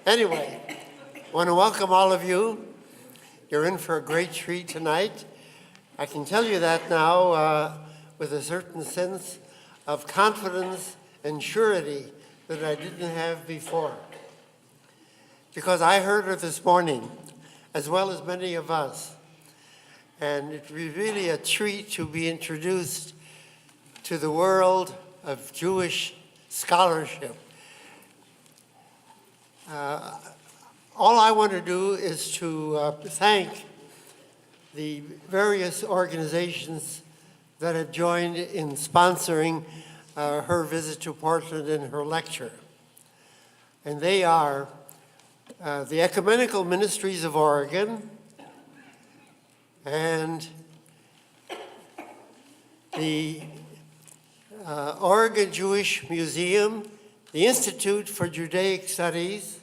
Anyway, I want to welcome all of you. You're in for a great treat tonight. I can tell you that now with a certain sense of confidence and surety that I didn't have before. Because I heard her this morning, as well as many of us. And it was really a treat to be introduced to the world of Jewish scholarship. All I want to do is to thank the various organizations that have joined in sponsoring her visit to Portland and her lecture. And they are the Ecumenical Ministries of Oregon and the Oregon Jewish Museum, the Institute for Judaic Studies,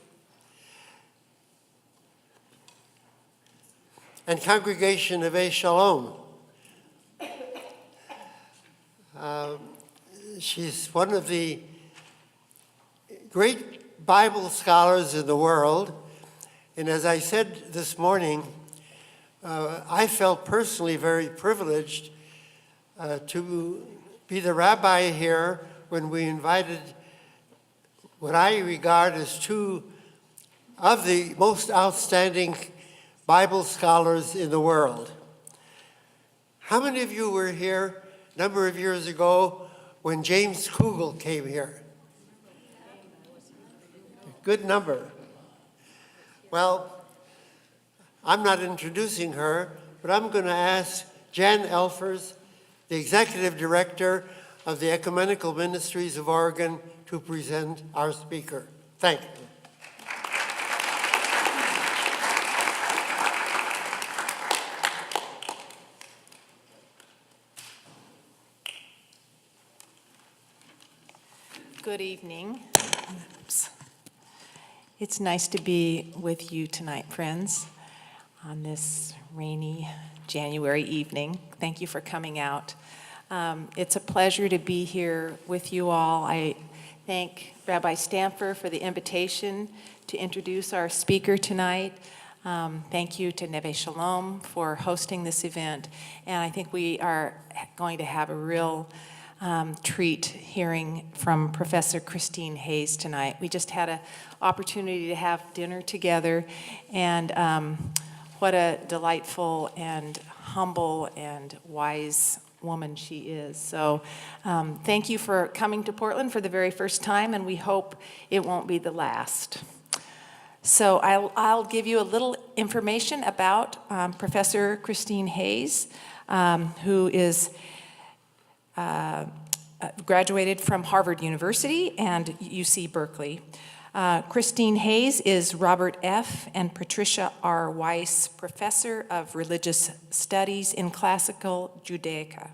and Congregation of Shalom. She's one of the great Bible scholars in the world, and as I said this morning, I felt personally very privileged to be the rabbi here when we invited what I regard as two of the most outstanding Bible scholars in the world. How many of you were here a number of years ago when James Kugel came here? A good number. Well, I'm not introducing her, but I'm going to ask Jan Elfers, the Executive Director of the Ecumenical Ministries of Oregon, to present our speaker. Thank you. Good evening. It's nice to be with you tonight, friends, on this rainy January evening. Thank you for coming out. It's a pleasure to be here with you all. I thank Rabbi Stamfer for the invitation to introduce our speaker tonight. Thank you to Neve Shalom for hosting this event. And I think we are going to have a real treat hearing from Professor Christine Hayes tonight. We just had an opportunity to have dinner together, and what a delightful and humble and wise woman she is. So thank you for coming to Portland for the very first time, and we hope it won't be the last. So I'll give you a little information about Professor Christine Hayes, who is graduated from Harvard University and UC Berkeley. Christine Hayes is Robert F. and Patricia R. Weiss Professor of Religious Studies in Classical Judaica.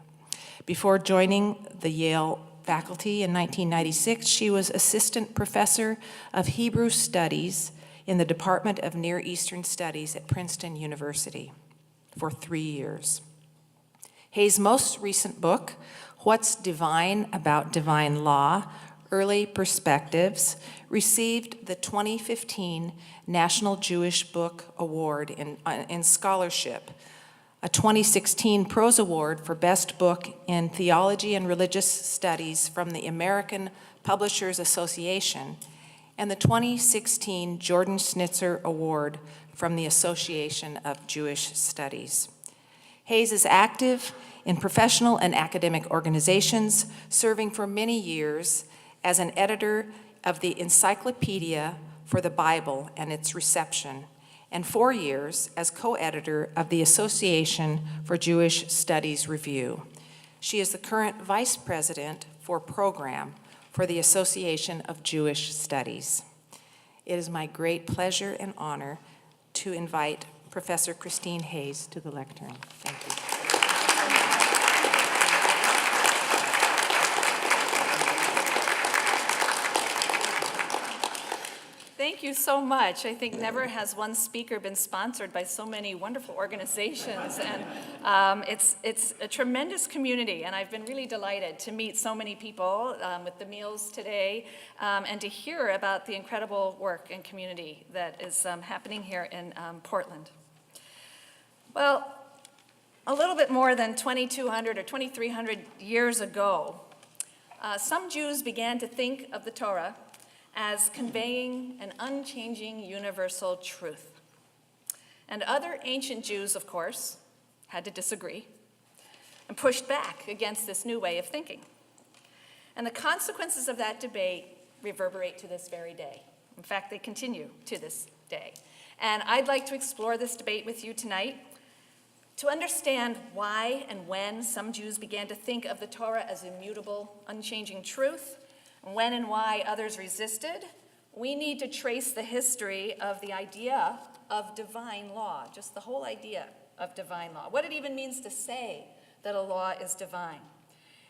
Before joining the Yale faculty in 1996, she was Assistant Professor of Hebrew Studies in the Department of Near Eastern Studies at Princeton University for 3 years. Hayes' most recent book, What's Divine About Divine Law? Early Perspectives, received the 2015 National Jewish Book Award in Scholarship, a 2016 Prose Award for Best Book in Theology and Religious Studies from the American Publishers Association, and the 2016 Jordan Schnitzer Award from the Association of Jewish Studies. Hayes is active in professional and academic organizations, serving for many years as an editor of the Encyclopedia for the Bible and its Reception, and 4 years as co-editor of the Association for Jewish Studies Review. She is the current vice president for program for the Association of Jewish Studies. It is my great pleasure and honor to invite Professor Christine Hayes to the lectern. Thank you. Thank you so much. I think never has one speaker been sponsored by so many wonderful organizations, and it's a tremendous community, and I've been really delighted to meet so many people with the meals today, and to hear about the incredible work and community that is happening here in Portland. Well, a little bit more than 2,200 or 2,300 years ago, some Jews began to think of the Torah as conveying an unchanging universal truth. And other ancient Jews, of course, had to disagree and pushed back against this new way of thinking. And the consequences of that debate reverberate to this very day. In fact, they continue to this day. And I'd like to explore this debate with you tonight to understand why and when some Jews began to think of the Torah as immutable, unchanging truth, and when and why others resisted. We need to trace the history of the idea of divine law, just the whole idea of divine law, what it even means to say that a law is divine.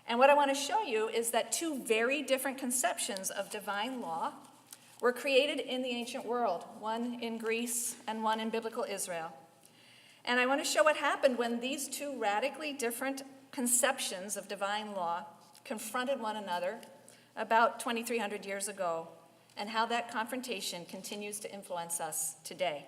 And what I want to show you is that two very different conceptions of divine law were created in the ancient world, one in Greece and one in biblical Israel. And I want to show what happened when these two radically different conceptions of divine law confronted one another about 2,300 years ago, and how that confrontation continues to influence us today.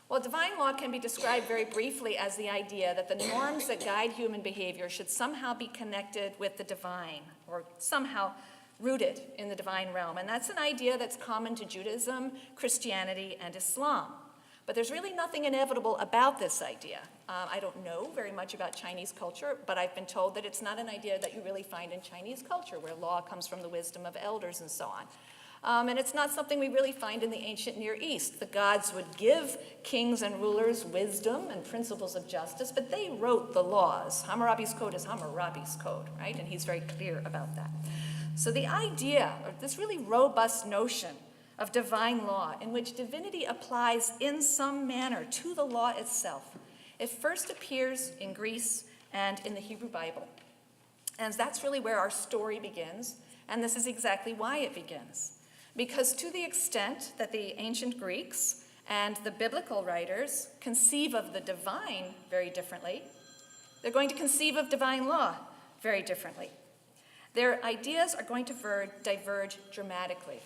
Well, divine law can be described very briefly as the idea that the norms that guide human behavior should somehow be connected with the divine, or somehow rooted in the divine realm. And that's an idea that's common to Judaism, Christianity, and Islam. But there's really nothing inevitable about this idea. I don't know very much about Chinese culture, but I've been told that it's not an idea that you really find in Chinese culture, where law comes from the wisdom of elders and so on. And it's not something we really find in the ancient Near East. The gods would give kings and rulers wisdom and principles of justice, but they wrote the laws. Hammurabi's code is Hammurabi's code, right? And he's very clear about that. So the idea, or this really robust notion of divine law, in which divinity applies in some manner to the law itself, it first appears in Greece and in the Hebrew Bible. And that's really where our story begins, and this is exactly why it begins. Because to the extent that the ancient Greeks and the biblical writers conceive of the divine very differently, they're going to conceive of divine law very differently. Their ideas are going to diverge dramatically.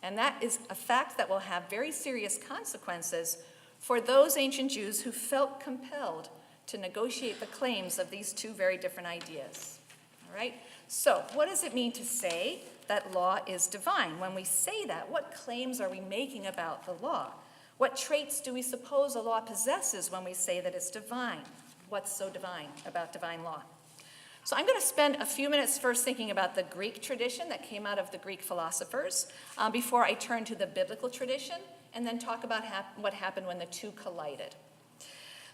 And that is a fact that will have very serious consequences for those ancient Jews who felt compelled to negotiate the claims of these two very different ideas. All right? So, what does it mean to say that law is divine? When we say that, what claims are we making about the law? What traits do we suppose a law possesses when we say that it's divine? What's so divine about divine law? So I'm going to spend a few minutes first thinking about the Greek tradition that came out of the Greek philosophers before I turn to the biblical tradition, and then talk about what happened when the two collided.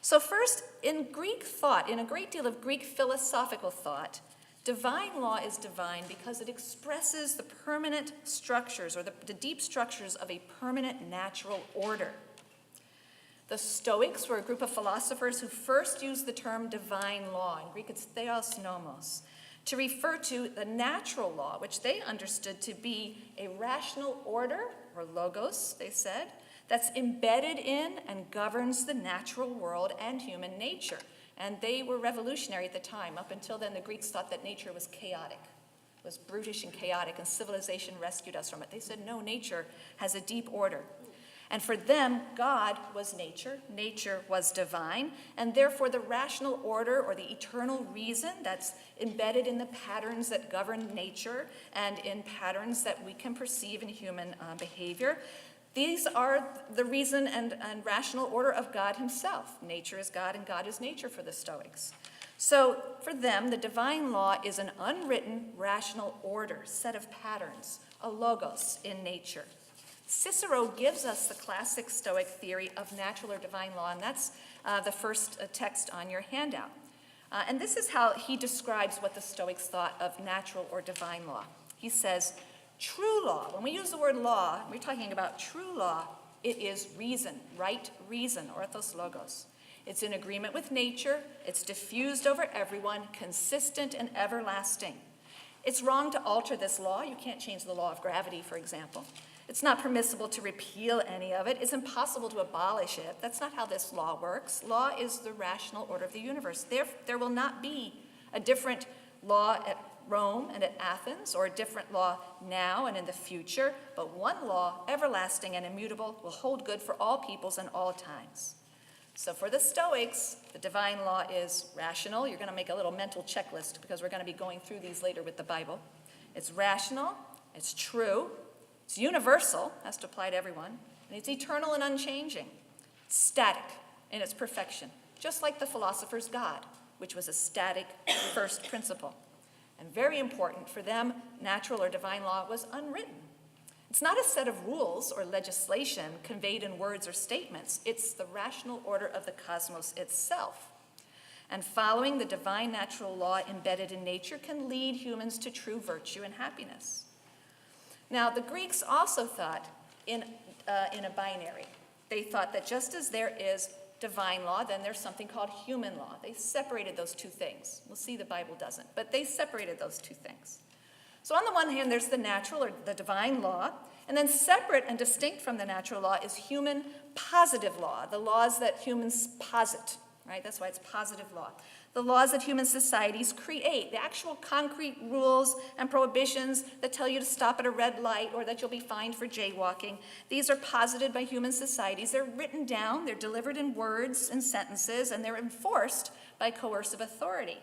So first, in Greek thought, in a great deal of Greek philosophical thought, divine law is divine because it expresses the permanent structures, or the deep structures of a permanent natural order. The Stoics were a group of philosophers who first used the term divine law, in Greek it's theos nomos, to refer to the natural law, which they understood to be a rational order, or logos, they said, that's embedded in and governs the natural world and human nature. And they were revolutionary at the time. Up until then, the Greeks thought that nature was chaotic, was brutish and chaotic, and civilization rescued us from it. They said, no, nature has a deep order. And for them, God was nature was divine, and therefore the rational order, or the eternal reason that's embedded in the patterns that govern nature and in patterns that we can perceive in human behavior, these are the reason and rational order of God himself. Nature is God and God is nature for the Stoics. So for them, the divine law is an unwritten rational order, set of patterns, a logos in nature. Cicero gives us the classic Stoic theory of natural or divine law, and that's the first text on your handout. And this is how he describes what the Stoics thought of natural or divine law. He says, true law, when we use the word law, we're talking about true law, it is reason, right reason, orthos logos. It's in agreement with nature, it's diffused over everyone, consistent and everlasting. It's wrong to alter this law. You can't change the law of gravity, for example. It's not permissible to repeal any of it. It's impossible to abolish it. That's not how this law works. Law is the rational order of the universe. There will not be a different law at Rome and at Athens, or a different law now and in the future, but one law, everlasting and immutable, will hold good for all peoples and all times. So for the Stoics, the divine law is rational. You're going to make a little mental checklist because we're going to be going through these later with the Bible. It's rational, it's true, it's universal, has to apply to everyone, and it's eternal and unchanging. It's static in its perfection, just like the philosopher's God, which was a static first principle. And very important for them, natural or divine law was unwritten. It's not a set of rules or legislation conveyed in words or statements. It's the rational order of the cosmos itself. And following the divine natural law embedded in nature can lead humans to true virtue and happiness. Now, the Greeks also thought in a binary. They thought that just as there is divine law, then there's something called human law. They separated those two things. We'll see the Bible doesn't, but they separated those two things. So on the one hand, there's the natural or the divine law, and then separate and distinct from the natural law is human positive law, the laws that humans posit, right? That's why it's positive law. The laws that human societies create, the actual concrete rules and prohibitions that tell you to stop at a red light or that you'll be fined for jaywalking. These are posited by human societies. They're written down, they're delivered in words and sentences, and they're enforced by coercive authority.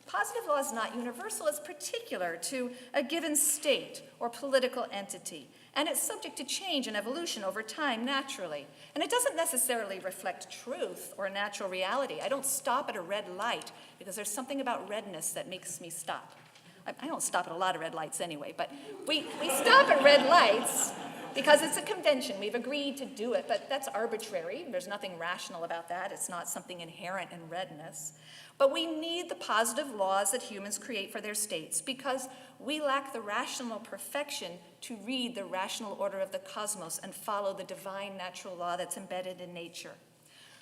Positive law is not universal, it's particular to a given state or political entity, and it's subject to change and evolution over time naturally. And it doesn't necessarily reflect truth or natural reality. I don't stop at a red light because there's something about redness that makes me stop. I don't stop at a lot of red lights anyway, but we stop at red lights because it's a convention. We've agreed to do it, but that's arbitrary. There's nothing rational about that. It's not something inherent in redness. But we need the positive laws that humans create for their states because we lack the rational perfection to read the rational order of the cosmos and follow the divine natural law that's embedded in nature.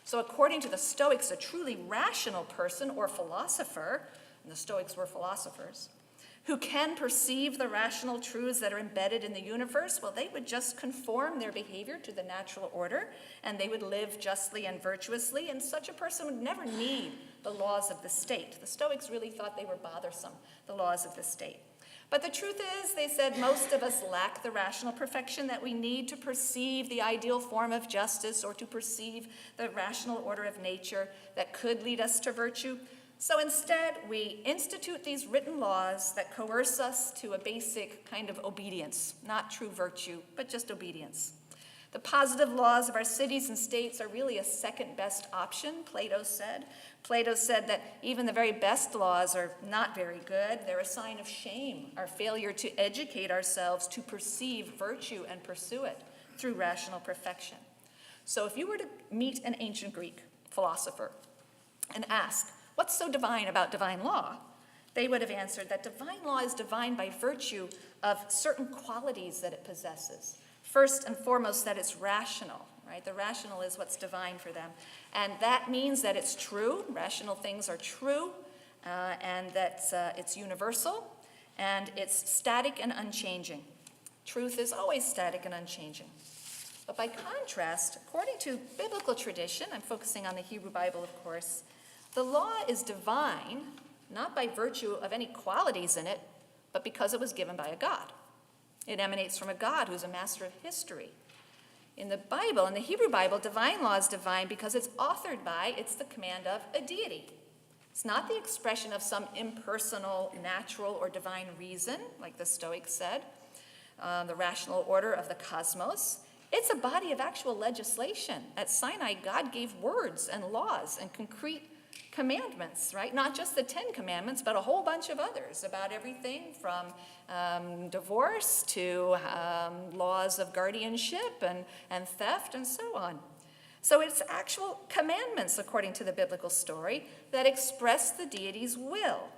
So according to the Stoics, a truly rational person or philosopher, and the Stoics were philosophers, who can perceive the rational truths that are embedded in the universe, well, they would just conform their behavior to the natural order, and they would live justly and virtuously, and such a person would never need the laws of the state. The Stoics really thought they were bothersome, the laws of the state. But the truth is, they said, most of us lack the rational perfection that we need to perceive the ideal form of justice or to perceive the rational order of nature that could lead us to virtue. So instead, we institute these written laws that coerce us to a basic kind of obedience, not true virtue, but just obedience. The positive laws of our cities and states are really a second best option, Plato said. Plato said that even the very best laws are not very good. They're a sign of shame, our failure to educate ourselves to perceive virtue and pursue it through rational perfection. So if you were to meet an ancient Greek philosopher and ask, what's so divine about divine law? They would have answered that divine law is divine by virtue of certain qualities that it possesses. First and foremost, that it's rational, right? The rational is what's divine for them. And that means that it's true, rational things are true, and that it's universal, and it's static and unchanging. Truth is always static and unchanging. But by contrast, according to biblical tradition, I'm focusing on the Hebrew Bible, of course, the law is divine, not by virtue of any qualities in it, but because it was given by a God. It emanates from a God who's a master of history. In the Bible, in the Hebrew Bible, divine law is divine because it's authored by, it's the command of a deity. It's not the expression of some impersonal, natural, or divine reason, like the Stoics said, the rational order of the cosmos. It's a body of actual legislation. At Sinai, God gave words and laws and concrete commandments, right? Not just the 10 Commandments, but a whole bunch of others about everything from divorce to laws of guardianship and theft and so on. So it's actual commandments, according to the biblical story, that express the deity's will.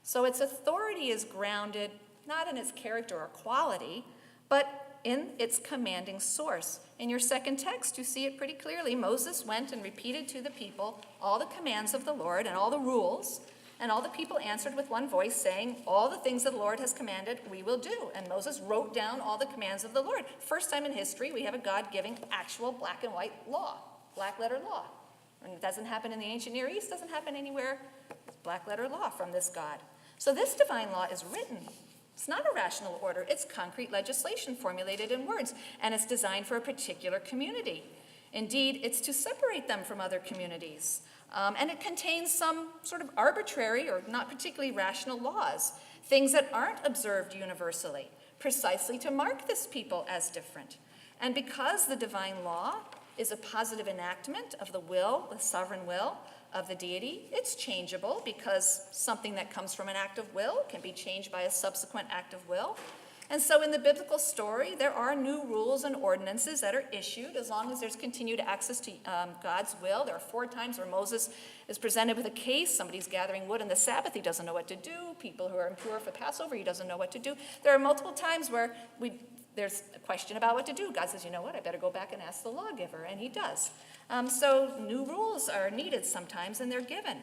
So its authority is grounded not in its character or quality, but in its commanding source. In your second text, you see it pretty clearly. Moses went and repeated to the people all the commands of the Lord and all the rules, And all the people answered with one voice, saying, all the things that the Lord has commanded, we will do. And Moses wrote down all the commands of the Lord. First time in history, we have a God giving actual black and white law, black letter law. And it doesn't happen in the ancient Near East, doesn't happen anywhere. It's black letter law from this God. So this divine law is written. It's not a rational order. It's concrete legislation formulated in words, and it's designed for a particular community. Indeed, it's to separate them from other communities. And it contains some sort of arbitrary or not particularly rational laws, things that aren't observed universally, precisely to mark this people as different. And because the divine law is a positive enactment of the will, the sovereign will of the deity, it's changeable because something that comes from an act of will can be changed by a subsequent act of will. And so in the biblical story, there are new rules and ordinances that are issued as long as there's continued access to God's will. There are 4 times where Moses is presented with a case. Somebody's gathering wood on the Sabbath. He doesn't know what to do. People who are impure for Passover, he doesn't know what to do. There are multiple times where there's a question about what to do. God says, you know what, I better go back and ask the lawgiver, and he does. So new rules are needed sometimes, and they're given.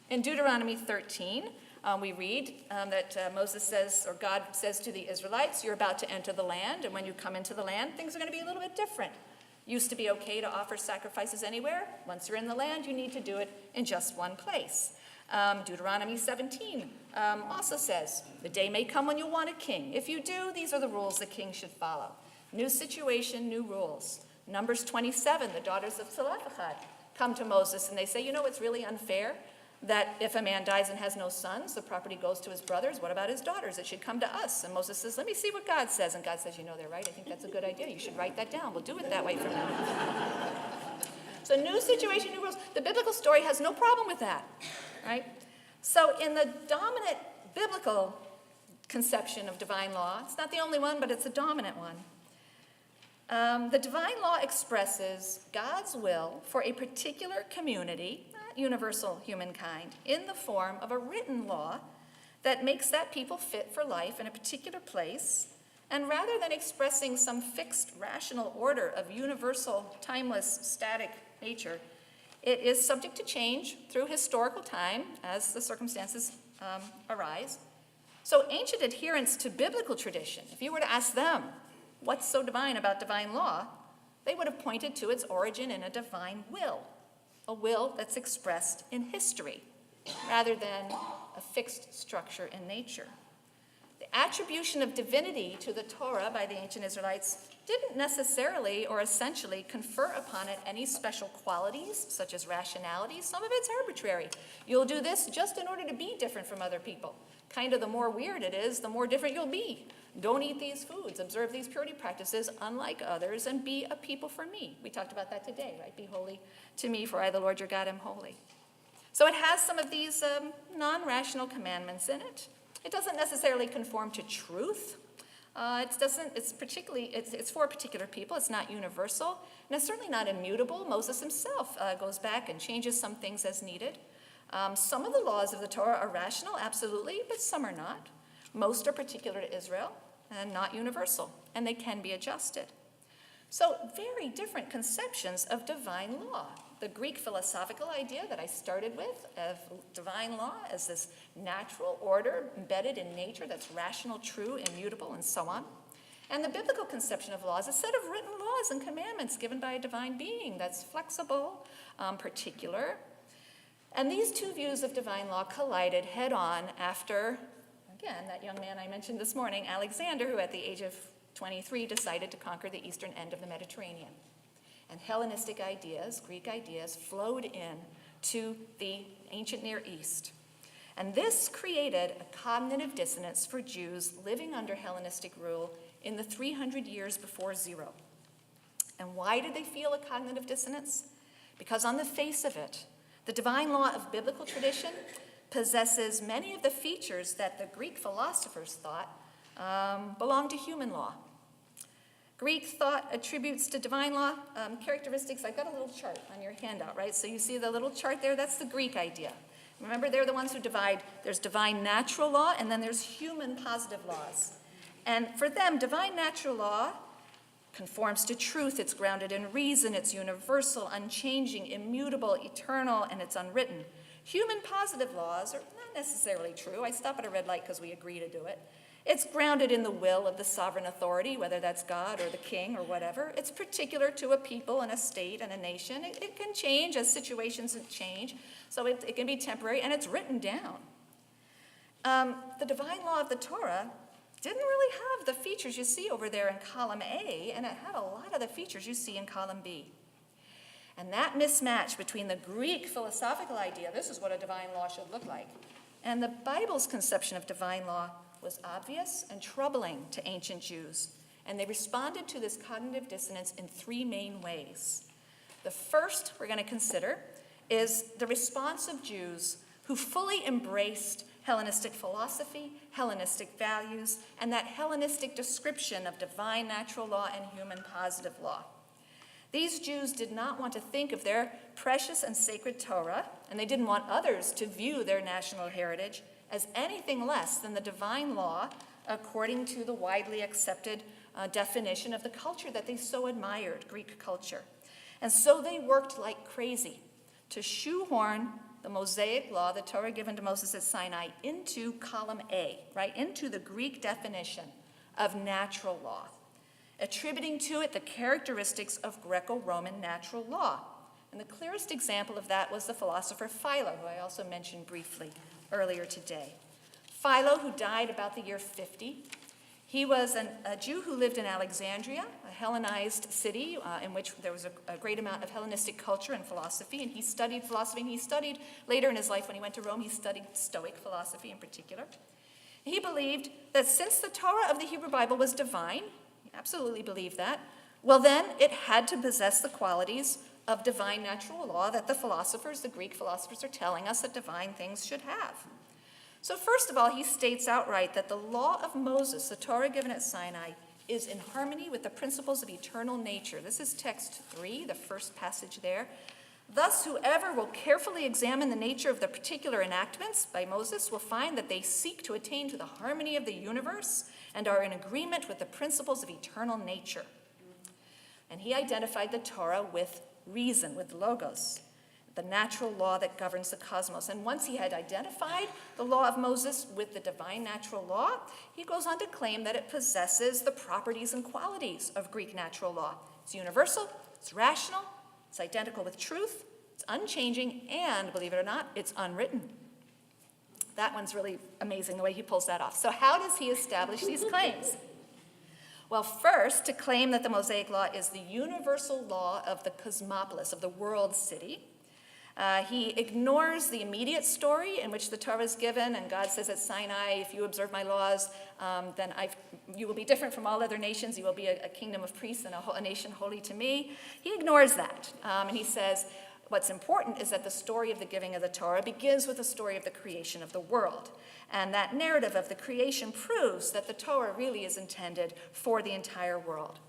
In Deuteronomy 13, we read that Moses says, or God says to the Israelites, you're about to enter the land, and when you come into the land, things are going to be a little bit different. Used to be okay to offer sacrifices anywhere. Once you're in the land, you need to do it in just one place. Deuteronomy 17 also says, the day may come when you want a king. If you do, these are the rules the king should follow. New situation, new rules. Numbers 27, the daughters of Zelophehad come to Moses and they say, you know, it's really unfair that if a man dies and has no sons, the property goes to his brothers. What about his daughters? It should come to us. And Moses says, let me see what God says. And God says, you know, they're right. I think that's a good idea. You should write that down. We'll do it that way from now on. So new situation, new rules. The biblical story has no problem with that, right? So in the dominant biblical conception of divine law, it's not the only one, but it's a dominant one. The divine law expresses God's will for a particular community, not universal humankind, in the form of a written law that makes that people fit for life in a particular place. And rather than expressing some fixed rational order of universal, timeless, static nature, it is subject to change through historical time as the circumstances arise. So ancient adherents to biblical tradition, if you were to ask them, what's so divine about divine law? They would have pointed to its origin in a divine will, a will that's expressed in history rather than a fixed structure in nature. The attribution of divinity to the Torah by the ancient Israelites didn't necessarily or essentially confer upon it any special qualities, such as rationality. Some of it's arbitrary. You'll do this just in order to be different from other people. Kind of the more weird it is, the more different you'll be. Don't eat these foods, observe these purity practices unlike others, and be a people for me. We talked about that today, right? Be holy to me, for I, the Lord your God, am holy. So it has some of these non-rational commandments in it. It doesn't necessarily conform to truth. It's for particular people. It's not universal, and it's certainly not immutable. Moses himself goes back and changes some things as needed. Some of the laws of the Torah are rational, absolutely, but some are not. Most are particular to Israel and not universal, and they can be adjusted. So very different conceptions of divine law. The Greek philosophical idea that I started with of divine law as this natural order embedded in nature that's rational, true, immutable, and so on. And the biblical conception of law is a set of written laws and commandments given by a divine being that's flexible, particular. And these two views of divine law collided head on after, again, that young man I mentioned this morning, Alexander, who at the age of 23 decided to conquer the eastern end of the Mediterranean. And Hellenistic ideas, Greek ideas, flowed in to the ancient Near East. And this created a cognitive dissonance for Jews living under Hellenistic rule in the 300 years before zero. And why did they feel a cognitive dissonance? Because on the face of it, the divine law of biblical tradition possesses many of the features that the Greek philosophers thought belonged to human law. Greek thought attributes to divine law characteristics. I've got a little chart on your handout, right? So you see the little chart there? That's the Greek idea. Remember, they're the ones who divide. There's divine natural law, and then there's human positive laws. And for them, divine natural law conforms to truth. It's grounded in reason. It's universal, unchanging, immutable, eternal, and it's unwritten. Human positive laws are not not necessarily true. I stop at a red light because we agree to do it. It's grounded in the will of the sovereign authority, whether that's God or the king or whatever. It's particular to a people and a state and a nation. It can change as situations change, so it can be temporary, and it's written down. The divine law of the Torah didn't really have the features you see over there in column A, and it had a lot of the features you see in column B. And that mismatch between the Greek philosophical idea, this is what a divine law should look like, and the Bible's conception of divine law was obvious and troubling to ancient Jews. And they responded to this cognitive dissonance in three main ways. The first we're going to consider is the response of Jews who fully embraced Hellenistic philosophy, Hellenistic values, and that Hellenistic description of divine natural law and human positive law. These Jews did not want to think of their precious and sacred Torah, and they didn't want others to view their national heritage as anything less than the divine law according to the widely accepted definition of the culture that they so admired, Greek culture. And so they worked like crazy to shoehorn the Mosaic law, the Torah given to Moses at Sinai, into column A, right, into the Greek definition of natural law, attributing to it the characteristics of Greco-Roman natural law. And the clearest example of that was the philosopher Philo, who I also mentioned briefly earlier today. Philo, who died about the year 50, he was a Jew who lived in Alexandria, a Hellenized city in which there was a great amount of Hellenistic culture and philosophy, and he studied philosophy, and he studied, later in his life when he went to Rome, he studied Stoic philosophy in particular. He believed that since the Torah of the Hebrew Bible was divine, he absolutely believed that, well then it had to possess the qualities of divine natural law that the philosophers, the Greek philosophers, are telling us that divine things should have. So first of all, he states outright that the law of Moses, the Torah given at Sinai, is in harmony with the principles of eternal nature. This is text 3, the first passage there. Thus, whoever will carefully examine the nature of the particular enactments by Moses will find that they seek to attain to the harmony of the universe and are in agreement with the principles of eternal nature. And he identified the Torah with reason, with logos, the natural law that governs the cosmos. And once he had identified the law of Moses with the divine natural law, he goes on to claim that it possesses the properties and qualities of Greek natural law. It's universal, it's rational, it's identical with truth, it's unchanging, and, believe it or not, it's unwritten. That one's really amazing, the way he pulls that off. So how does he establish these claims? Well, first, to claim that the Mosaic Law is the universal law of the cosmopolis, of the world city. He ignores the immediate story in which the Torah is given, and God says at Sinai, if you observe my laws, then you will be different from all other nations. You will be a kingdom of priests and a nation holy to me. He ignores that, and he says, what's important is that the story of the giving of the Torah begins with the story of the creation of the world. And that narrative of the creation proves that the Torah really is intended for the entire world.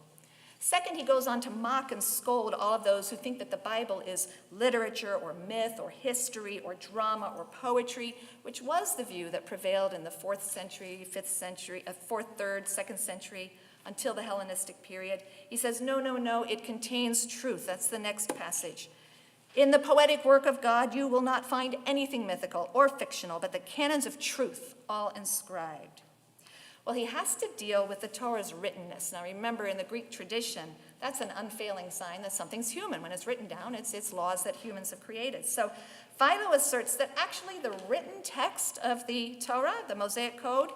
Second, he goes on to mock and scold all of those who think that the Bible is literature or myth or history or drama or poetry, which was the view that prevailed in the 4th century, 5th century, 4th, 3rd, 2nd century, until the Hellenistic period. He says, no, no, no, it contains truth. That's the next passage. In the poetic work of God, you will not find anything mythical or fictional, but the canons of truth, all inscribed. Well, he has to deal with the Torah's writtenness. Now remember, in the Greek tradition, that's an unfailing sign that something's human. When it's written down, it's laws that humans have created. So Philo asserts that actually the written text of the Torah, the Mosaic Code,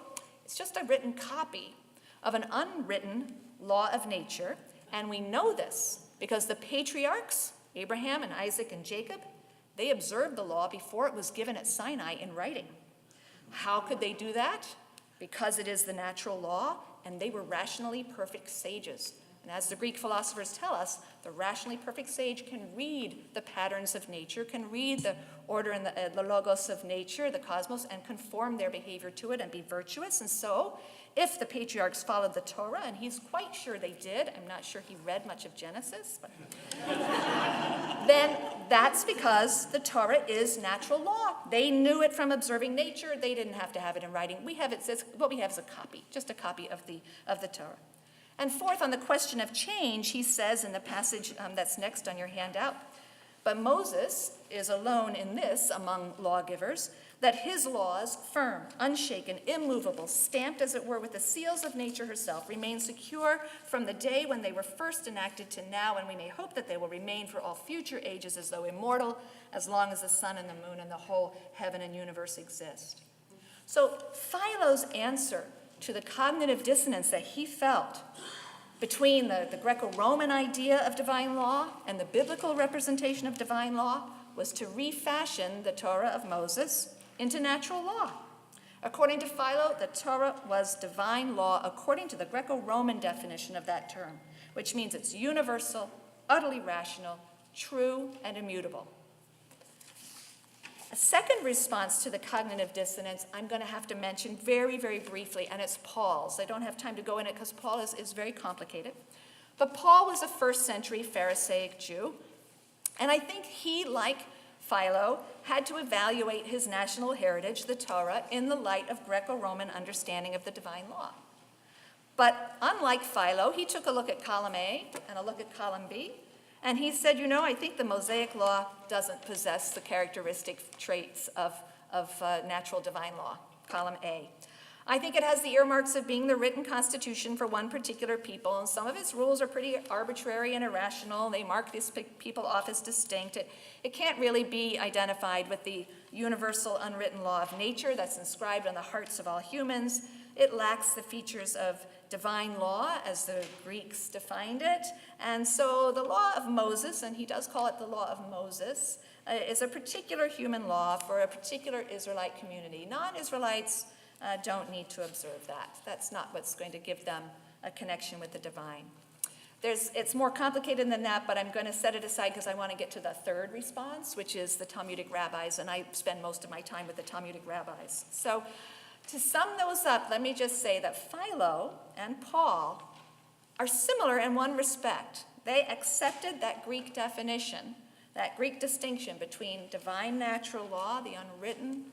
is just a written copy of an unwritten law of nature. And we know this because the patriarchs, Abraham and Isaac and Jacob, they observed the law before it was given at Sinai in writing. How could they do that? Because it is the natural law, and they were rationally perfect sages. And as the Greek philosophers tell us, the rationally perfect sage can read the patterns of nature, can read the order and the logos of nature, the cosmos, and conform their behavior to it and be virtuous. And so, if the patriarchs followed the Torah, and he's quite sure they did, I'm not sure he read much of Genesis, but then that's because the Torah is natural law. They knew it from observing nature. They didn't have to have it in writing. What we have is a copy, just a copy of the Torah. And fourth, on the question of change, he says in the passage that's next on your handout, but Moses is alone in this among lawgivers, that his laws, firm, unshaken, immovable, stamped as it were with the seals of nature herself, remain secure from the day when they were first enacted to now, and we may hope that they will remain for all future ages as though immortal, as long as the sun and the moon and the whole heaven and universe exist. So Philo's answer to the cognitive dissonance that he felt between the Greco-Roman idea of divine law and the biblical representation of divine law was to refashion the Torah of Moses into natural law. According to Philo, the Torah was divine law according to the Greco-Roman definition of that term, which means it's universal, utterly rational, true, and immutable. A second response to the cognitive dissonance I'm going to have to mention very, very briefly, and it's Paul's. I don't have time to go in it because Paul is very complicated. But Paul was a first-century Pharisaic Jew, and I think he, like Philo, had to evaluate his national heritage, the Torah, in the light of Greco-Roman understanding of the divine law. But unlike Philo, he took a look at column A and a look at column B, and he said, I think the Mosaic law doesn't possess the characteristic traits of natural divine law, column A. I think it has the earmarks of being the written constitution for one particular people, and some of its rules are pretty arbitrary and irrational. They mark this people off as distinct. It can't really be identified with the universal unwritten law of nature that's inscribed on the hearts of all humans. It lacks the features of divine law as the Greeks defined it. And so the law of Moses, and he does call it the law of Moses, is a particular human law for a particular Israelite community. Non-Israelites don't need to observe that. That's not what's going to give them a connection with the divine. It's more complicated than that, but I'm going to set it aside because I want to get to the third response, which is the Talmudic rabbis, and I spend most of my time with the Talmudic rabbis. So to sum those up, let me just say that Philo and Paul are similar in one respect. They accepted that Greek definition, that Greek distinction between divine natural law, the unwritten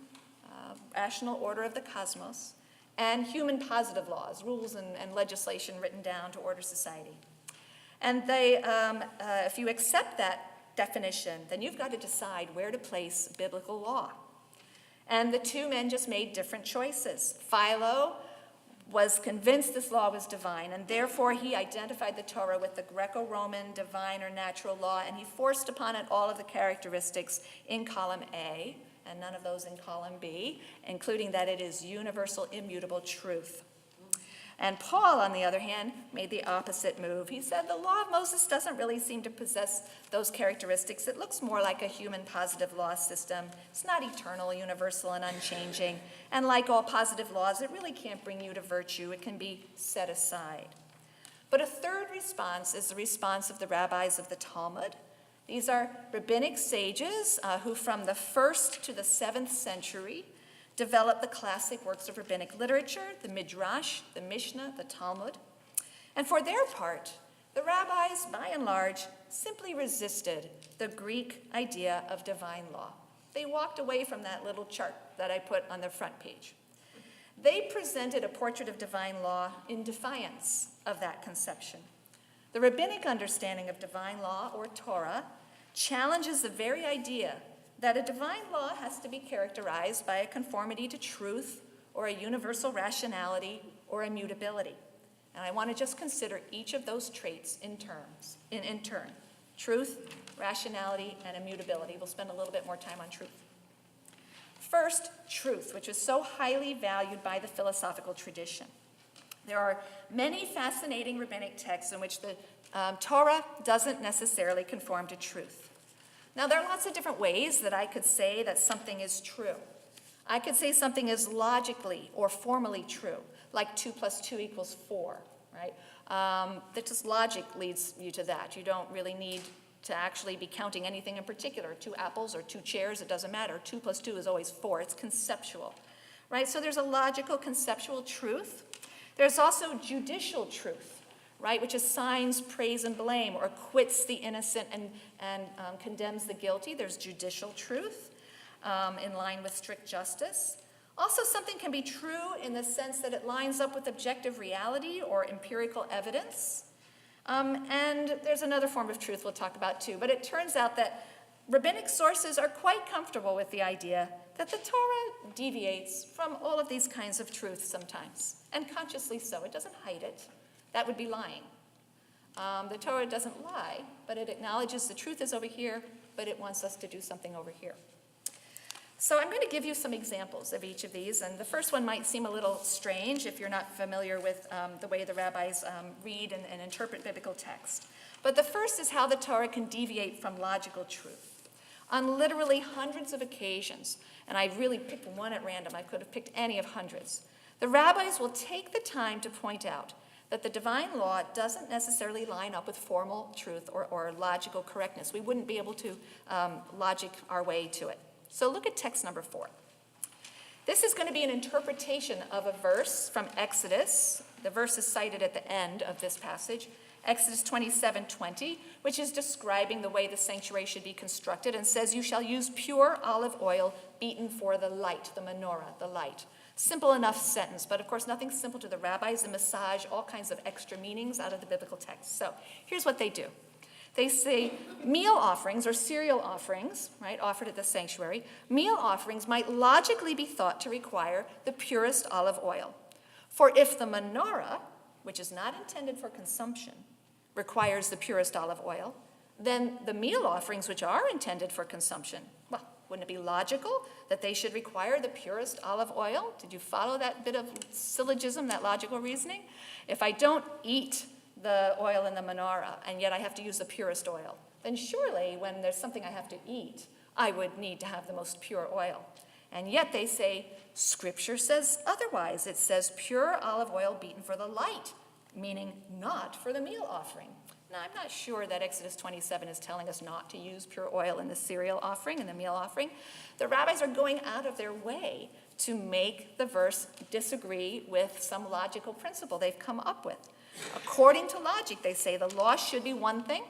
rational order of the cosmos, and human positive laws, rules and legislation written down to order society. And if you accept that definition, then you've got to decide where to place biblical law. And the two men just made different choices. Philo was convinced this law was divine, and therefore he identified the Torah with the Greco-Roman divine or natural law, and he forced upon it all of the characteristics in column A, and none of those in column B, including that it is universal, immutable truth. And Paul, on the other hand, made the opposite move. He said the law of Moses doesn't really seem to possess those characteristics. It looks more like a human positive law system. It's not eternal, universal, and unchanging. And like all positive laws, it really can't bring you to virtue. It can be set aside. But a third response is the response of the rabbis of the Talmud. These are rabbinic sages who from the 1st to the 7th century developed the classic works of rabbinic literature, the Midrash, the Mishnah, the Talmud. And for their part, the rabbis, by and large, simply resisted the Greek idea of divine law. They walked away from that little chart that I put on the front page. They presented a portrait of divine law in defiance of that conception. The rabbinic understanding of divine law, or Torah, challenges the very idea that a divine law has to be characterized by a conformity to truth or a universal rationality or immutability. And I want to just consider each of those traits in turn. Truth, rationality, and immutability. We'll spend a little bit more time on truth. First, truth, which is so highly valued by the philosophical tradition. There are many fascinating rabbinic texts in which the Torah doesn't necessarily conform to truth. Now, there are lots of different ways that I could say that something is true. I could say something is logically or formally true, like 2 + 2 = 4, right? That just logic leads you to that. You don't really need to actually be counting anything in particular. 2 apples or 2 chairs, it doesn't matter. 2 + 2 is always 4. It's conceptual, right? So there's a logical, conceptual truth. There's also judicial truth, right, which assigns praise and blame or acquits the innocent and condemns the guilty. There's judicial truth in line with strict justice. Also, something can be true in the sense that it lines up with objective reality or empirical evidence. And there's another form of truth we'll talk about too. But it turns out that rabbinic sources are quite comfortable with the idea that the Torah deviates from all of these kinds of truths sometimes, and consciously so. It doesn't hide it. That would be lying. The Torah doesn't lie, but it acknowledges the truth is over here, but it wants us to do something over here. So I'm going to give you some examples of each of these, and the first one might seem a little strange if you're not familiar with the way the rabbis read and interpret biblical text. But the first is how the Torah can deviate from logical truth. On literally hundreds of occasions, and I really picked one at random, I could have picked any of hundreds, the rabbis will take the time to point out that the divine law doesn't necessarily line up with formal truth or logical correctness. We wouldn't be able to logic our way to it. So look at text number 4. This is going to be an interpretation of a verse from Exodus. The verse is cited at the end of this passage, Exodus 27:20, which is describing the way the sanctuary should be constructed and says, "You shall use pure olive oil beaten for the light," the menorah, the light. Simple enough sentence, but of course nothing simple to the rabbis. They massage all kinds of extra meanings out of the biblical text. So here's what they do. They say meal offerings or cereal offerings, right, offered at the sanctuary, meal offerings might logically be thought to require the purest olive oil. For if the menorah, which is not intended for consumption, requires the purest olive oil, then the meal offerings, which are intended for consumption, well, wouldn't it be logical that they should require the purest olive oil? Did you follow that bit of syllogism, that logical reasoning? If I don't eat the oil in the menorah, and yet I have to use the purest oil, then surely when there's something I have to eat, I would need to have the most pure oil. And yet they say, Scripture says otherwise. It says pure olive oil beaten for the light, meaning not for the meal offering. Now, I'm not sure that Exodus 27 is telling us not to use pure oil in the cereal offering and the meal offering. The rabbis are going out of their way to make the verse disagree with some logical principle they've come up with. According to logic, they say the law should be one thing,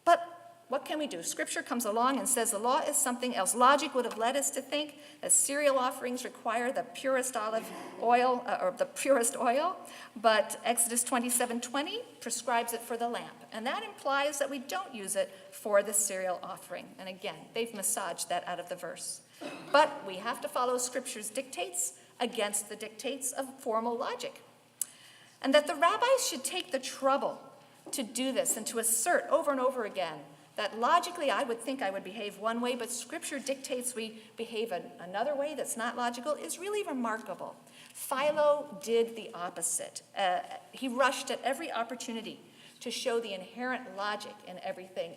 but what can we do? Scripture comes along and says the law is something else. Logic would have led us to think that cereal offerings require the purest olive oil, or the purest oil, but Exodus 27:20 prescribes it for the lamp, and that implies that we don't use it for the cereal offering. And again, they've massaged that out of the verse. But we have to follow Scripture's dictates against the dictates of formal logic. And that the rabbis should take the trouble to do this and to assert over and over again that logically I would think I would behave one way, but Scripture dictates we behave another way that's not logical is really remarkable. Philo did the opposite. He rushed at every opportunity to show the inherent logic in everything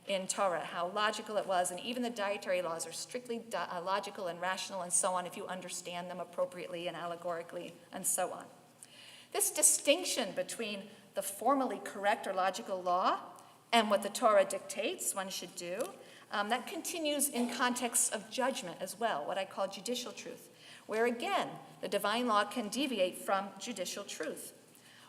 in Torah, how logical it was, and even the dietary laws are strictly logical and rational and so on if you understand them appropriately and allegorically and so on. This distinction between the formally correct or logical law and what the Torah dictates one should do, that continues in contexts of judgment as well, what I call judicial truth, where again, the divine law can deviate from judicial truth.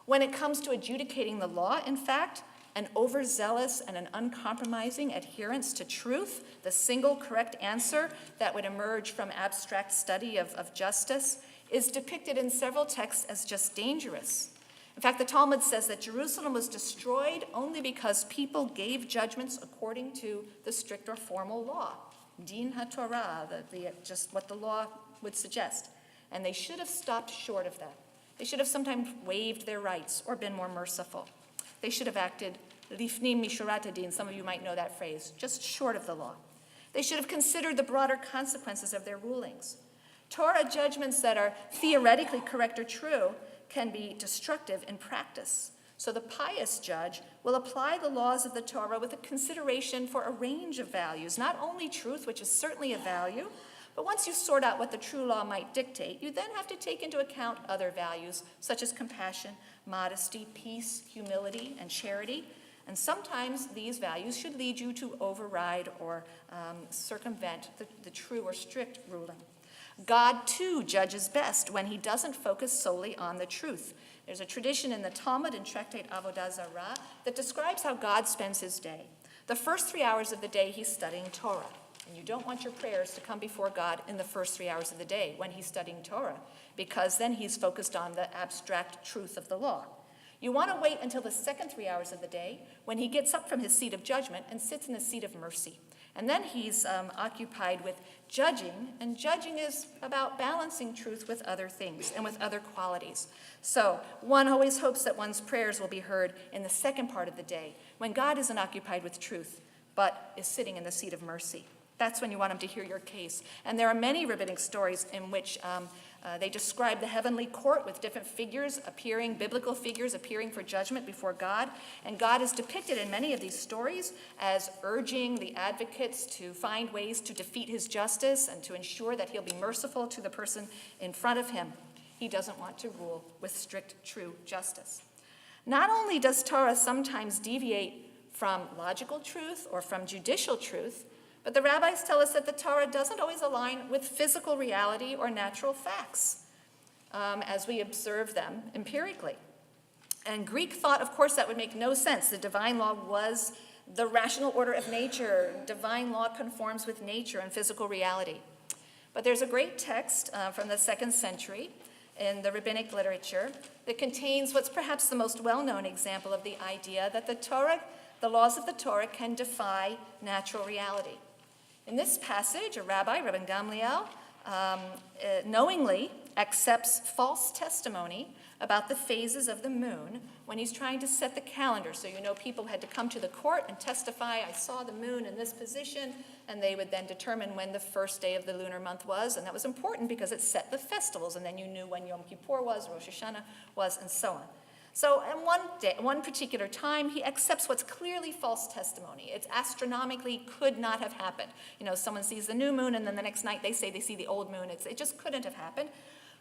When it comes to adjudicating the law, in fact, an overzealous and an uncompromising adherence to truth, the single correct answer that would emerge from abstract study of justice, is depicted in several texts as just dangerous. In fact, the Talmud says that Jerusalem was destroyed only because people gave judgments according to the strict or formal law, din haTorah, just what the law would suggest. And they should have stopped short of that. They should have sometimes waived their rights or been more merciful. They should have acted lifnim mishurat hadin, some of you might know that phrase, just short of the law. They should have considered the broader consequences of their rulings. Torah judgments that are theoretically correct or true can be destructive in practice. So the pious judge will apply the laws of the Torah with a consideration for a range of values, not only truth, which is certainly a value, but once you sort out what the true law might dictate, you then have to take into account other values, such as compassion, modesty, peace, humility, and charity. And sometimes these values should lead you to override or circumvent the true or strict ruling. God, too, judges best when he doesn't focus solely on the truth. There's a tradition in the Talmud in Tractate Avodah Zarah that describes how God spends his day. The first 3 hours of the day, he's studying Torah. And you don't want your prayers to come before God in the first 3 hours of the day when he's studying Torah, because then he's focused on the abstract truth of the law. You want to wait until the second 3 hours of the day when he gets up from his seat of judgment and sits in the seat of mercy. And then he's occupied with judging, and judging is about balancing truth with other things and with other qualities. So one always hopes that one's prayers will be heard in the second part of the day, when God isn't occupied with truth, but is sitting in the seat of mercy. That's when you want him to hear your case. And there are many rabbinic stories in which they describe the heavenly court with different figures appearing, biblical figures appearing for judgment before God. And God is depicted in many of these stories as urging the advocates to find ways to defeat his justice and to ensure that he'll be merciful to the person in front of him. He doesn't want to rule with strict, true justice. Not only does Torah sometimes deviate from logical truth or from judicial truth, but the rabbis tell us that the Torah doesn't always align with physical reality or natural facts as we observe them empirically. And Greek thought, of course, that would make no sense. The divine law was the rational order of nature. Divine law conforms with nature and physical reality. But there's a great text from the 2nd century in the rabbinic literature that contains what's perhaps the most well-known example of the idea that the laws of the Torah can defy natural reality. In this passage, a rabbi, Rabban Gamliel, knowingly accepts false testimony about the phases of the moon when he's trying to set the calendar. So people had to come to the court and testify, I saw the moon in this position, and they would then determine when the first day of the lunar month was, and that was important because it set the festivals, and then you knew when Yom Kippur was, Rosh Hashanah was, and so on. So in one particular time, he accepts what's clearly false testimony. It's astronomically could not have happened. Someone sees the new moon, and then the next night they say they see the old moon. It just couldn't have happened.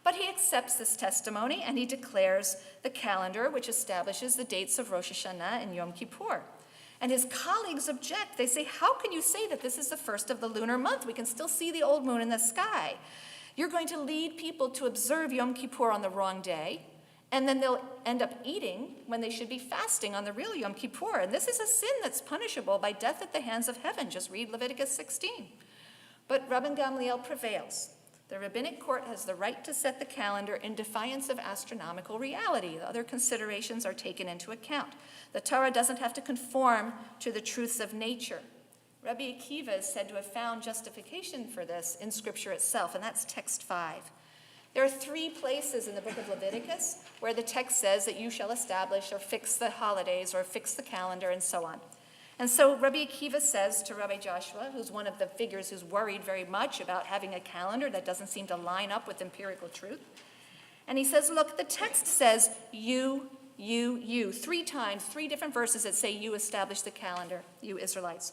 But he accepts this testimony, and he declares the calendar, which establishes the dates of Rosh Hashanah and Yom Kippur. And his colleagues object. They say, how can you say that this is the first of the lunar month? We can still see the old moon in the sky. You're going to lead people to observe Yom Kippur on the wrong day, and then they'll end up eating when they should be fasting on the real Yom Kippur. And this is a sin that's punishable by death at the hands of heaven. Just read Leviticus 16. But Rabban Gamliel prevails. The rabbinic court has the right to set the calendar in defiance of astronomical reality. The other considerations are taken into account. The Torah doesn't have to conform to the truths of nature. Rabbi Akiva is said to have found justification for this in Scripture itself, and that's text 5. There are 3 places in the book of Leviticus where the text says that you shall establish or fix the holidays or fix the calendar and so on. And so Rabbi Akiva says to Rabbi Joshua, who's one of the figures who's worried very much about having a calendar that doesn't seem to line up with empirical truth, and he says, look, the text says you. 3 times, 3 different verses that say you establish the calendar, you Israelites.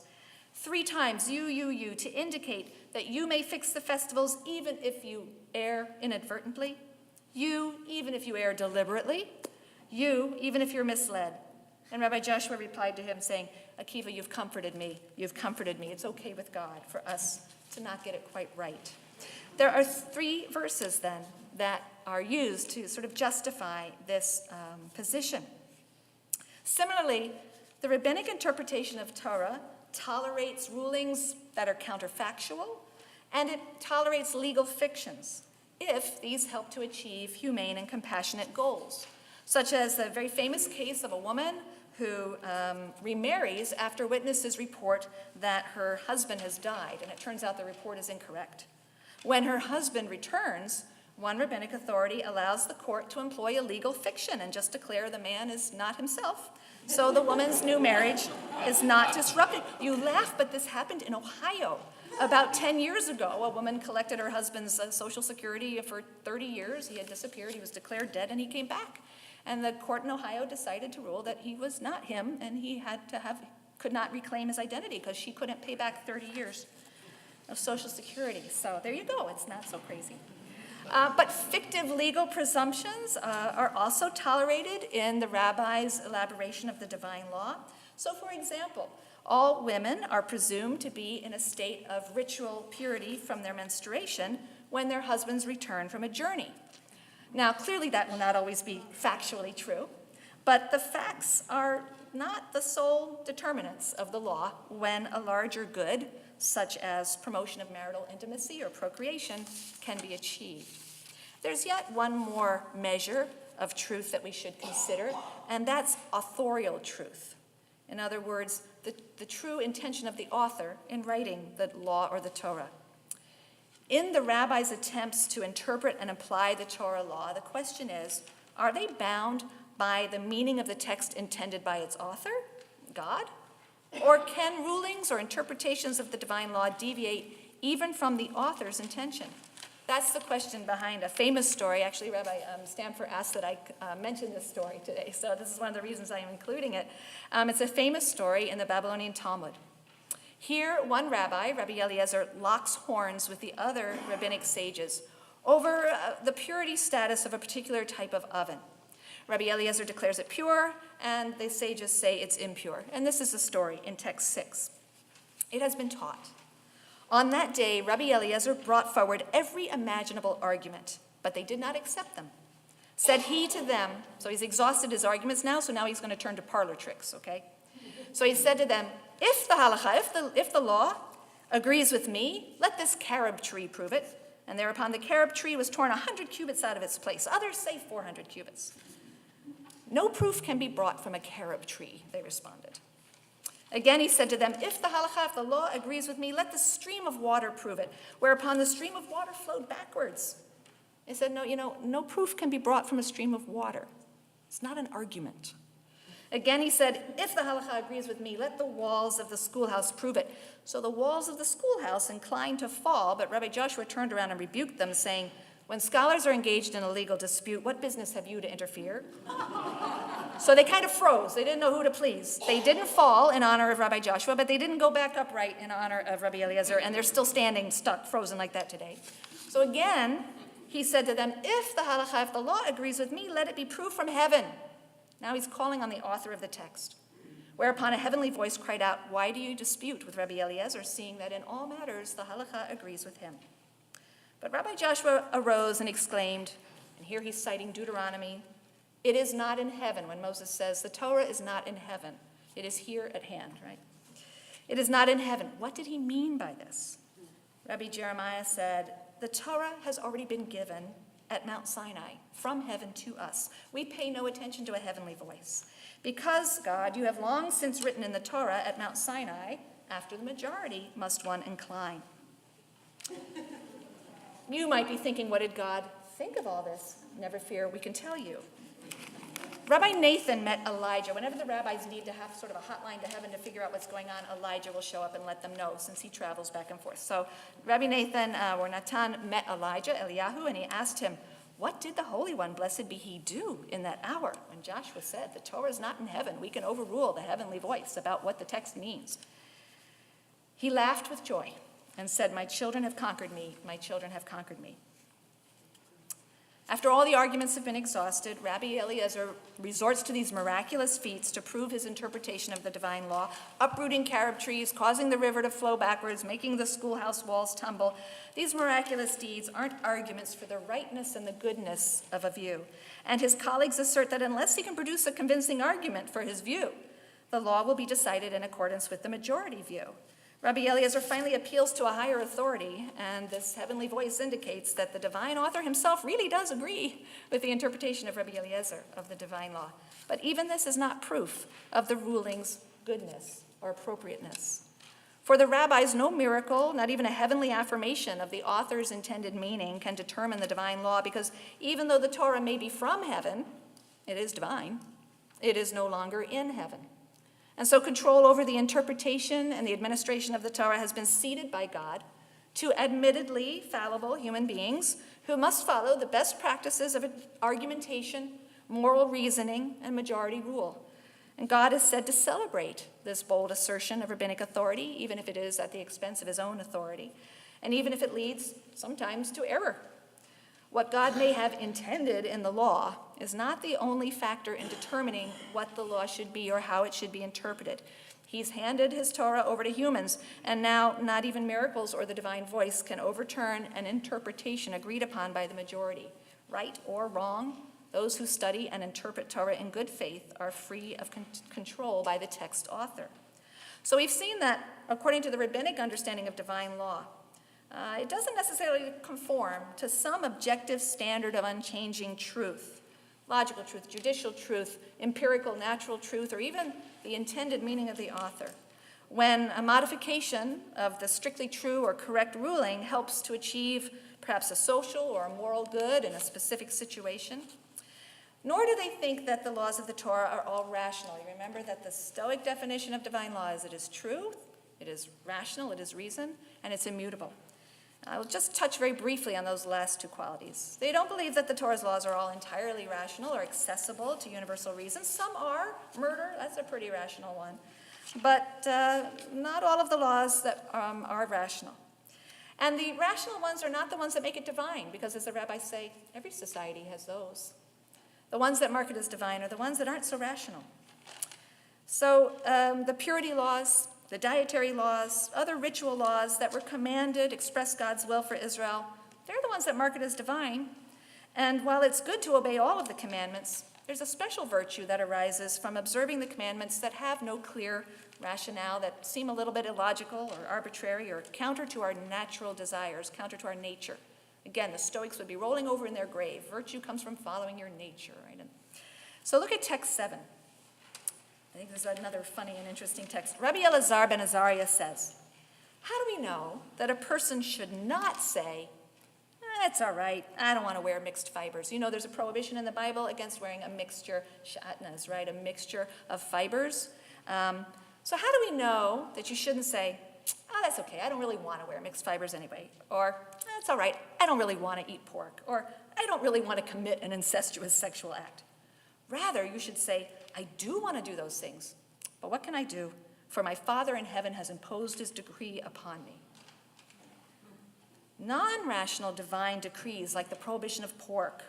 3 times, you, to indicate that you may fix the festivals even if you err inadvertently. You, even if you err deliberately. You, even if you're misled. And Rabbi Joshua replied to him saying, Akiva, you've comforted me. You've comforted me. It's okay with God for us to not get it quite right. There are 3 verses then that are used to sort of justify this position. Similarly, the rabbinic interpretation of Torah tolerates rulings that are counterfactual, and it tolerates legal fictions if these help to achieve humane and compassionate goals, such as the very famous case of a woman who remarries after witnesses report that her husband has died, and it turns out the report is incorrect. When her husband returns, one rabbinic authority allows the court to employ a legal fiction and just declare the man is not himself, so the woman's new marriage is not disrupted. You laugh, but this happened in Ohio. About 10 years ago, a woman collected her husband's Social Security for 30 years. He had disappeared, he was declared dead, and he came back. And the court in Ohio decided to rule that he was not him, and he could not reclaim his identity because she couldn't pay back 30 years of Social Security. So there you go, it's not so crazy. But fictive legal presumptions are also tolerated in the rabbi's elaboration of the divine law. So for example, all women are presumed to be in a state of ritual purity from their menstruation when their husbands return from a journey. Now, clearly that will not always be factually true, but the facts are not the sole determinants of the law when a larger good, such as promotion of marital intimacy or procreation, can be achieved. There's yet one more measure of truth that we should consider, and that's authorial truth. In other words, the true intention of the author in writing the law or the Torah. In the rabbis' attempts to interpret and apply the Torah law, the question is, are they bound by the meaning of the text intended by its author, God? Or can rulings or interpretations of the divine law deviate even from the author's intention? That's the question behind a famous story. Actually, Rabbi Stamfer asked that I mention this story today, so this is one of the reasons I am including it. It's a famous story in the Babylonian Talmud. Here, one rabbi, Rabbi Eliezer, locks horns with the other rabbinic sages over the purity status of a particular type of oven. Rabbi Eliezer declares it pure, and the sages say it's impure. And this is the story in text 6. It has been taught. On that day, Rabbi Eliezer brought forward every imaginable argument, but they did not accept them. Said he to them, so he's exhausted his arguments now, so now he's going to turn to parlor tricks, okay? So he said to them, if the halacha, if the law agrees with me, let this carob tree prove it. And thereupon the carob tree was torn 100 cubits out of its place. Others say 400 cubits. No proof can be brought from a carob tree, they responded. Again he said to them, if the halacha, if the law agrees with me, let the stream of water prove it. Whereupon the stream of water flowed backwards. They said, no proof can be brought from a stream of water. It's not an argument. Again he said, if the halacha agrees with me, let the walls of the schoolhouse prove it. So the walls of the schoolhouse inclined to fall, but Rabbi Joshua turned around and rebuked them, saying, when scholars are engaged in a legal dispute, what business have you to interfere? So they kind of froze. They didn't know who to please. They didn't fall in honor of Rabbi Joshua, but they didn't go back upright in honor of Rabbi Eliezer, and they're still standing, stuck, frozen like that today. So again, he said to them, if the halacha, if the law agrees with me, let it be proved from heaven. Now he's calling on the author of the text. Whereupon a heavenly voice cried out, why do you dispute with Rabbi Eliezer, seeing that in all matters the halacha agrees with him? But Rabbi Joshua arose and exclaimed, and here he's citing Deuteronomy, it is not in heaven, when Moses says the Torah is not in heaven. It is here at hand, right? It is not in heaven. What did he mean by this? Rabbi Jeremiah said, the Torah has already been given at Mount Sinai, from heaven to us. We pay no attention to a heavenly voice. Because, God, you have long since written in the Torah at Mount Sinai, after the majority must one incline. You might be thinking, what did God think of all this? Never fear, we can tell you. Rabbi Nathan met Elijah. Whenever the rabbis need to have sort of a hotline to heaven to figure out what's going on, Elijah will show up and let them know, since he travels back and forth. So Rabbi Nathan, or Natan, met Elijah, Eliyahu, and he asked him, what did the Holy One, blessed be he, do in that hour when Joshua said, the Torah is not in heaven, we can overrule the heavenly voice about what the text means? He laughed with joy and said, my children have conquered me, my children have conquered me. After all the arguments have been exhausted, Rabbi Eliezer resorts to these miraculous feats to prove his interpretation of the divine law, uprooting carob trees, causing the river to flow backwards, making the schoolhouse walls tumble. These miraculous deeds aren't arguments for the rightness and the goodness of a view. And his colleagues assert that unless he can produce a convincing argument for his view, the law will be decided in accordance with the majority view. Rabbi Eliezer finally appeals to a higher authority, and this heavenly voice indicates that the divine author himself really does agree with the interpretation of Rabbi Eliezer of the divine law. But even this is not proof of the ruling's goodness or appropriateness. For the rabbis, no miracle, not even a heavenly affirmation of the author's intended meaning can determine the divine law, because even though the Torah may be from heaven, it is divine, it is no longer in heaven. And so control over the interpretation and the administration of the Torah has been ceded by God to admittedly fallible human beings who must follow the best practices of argumentation, moral reasoning, and majority rule. And God is said to celebrate this bold assertion of rabbinic authority, even if it is at the expense of his own authority, and even if it leads sometimes to error. What God may have intended in the law is not the only factor in determining what the law should be or how it should be interpreted. He's handed his Torah over to humans, and now not even miracles or the divine voice can overturn an interpretation agreed upon by the majority. Right or wrong, those who study and interpret Torah in good faith are free of control by the text author. So we've seen that, according to the rabbinic understanding of divine law, it doesn't necessarily conform to some objective standard of unchanging truth, logical truth, judicial truth, empirical, natural truth, or even the intended meaning of the author. When a modification of the strictly true or correct ruling helps to achieve perhaps a social or a moral good in a specific situation. Nor do they think that the laws of the Torah are all rational. You remember that the Stoic definition of divine law is it is truth, it is rational, it is reason, and it's immutable. I will just touch very briefly on those last two qualities. They don't believe that the Torah's laws are all entirely rational or accessible to universal reason. Some are. Murder, that's a pretty rational one. But not all of the laws that are rational. And the rational ones are not the ones that make it divine, because as the rabbis say, every society has those. The ones that mark it as divine are the ones that aren't so rational. So the purity laws, the dietary laws, other ritual laws that were commanded, express God's will for Israel, they're the ones that mark it as divine. And while it's good to obey all of the commandments, there's a special virtue that arises from observing the commandments that have no clear rationale, that seem a little bit illogical or arbitrary or counter to our natural desires, counter to our nature. Again, the Stoics would be rolling over in their grave. Virtue comes from following your nature, right? So look at text 7. I think this is another funny and interesting text. Rabbi Elazar ben Azariah says, how do we know that a person should not say, it's all right, I don't want to wear mixed fibers? You know, there's a prohibition in the Bible against wearing a mixture, shatnas, right, a mixture of fibers. So how do we know that you shouldn't say, oh, that's okay, I don't really want to wear mixed fibers anyway, or that's all right, I don't really want to eat pork, or I don't really want to commit an incestuous sexual act? Rather, you should say, I do want to do those things, but what can I do? For my Father in heaven has imposed his decree upon me. Non-rational divine decrees, like the prohibition of pork,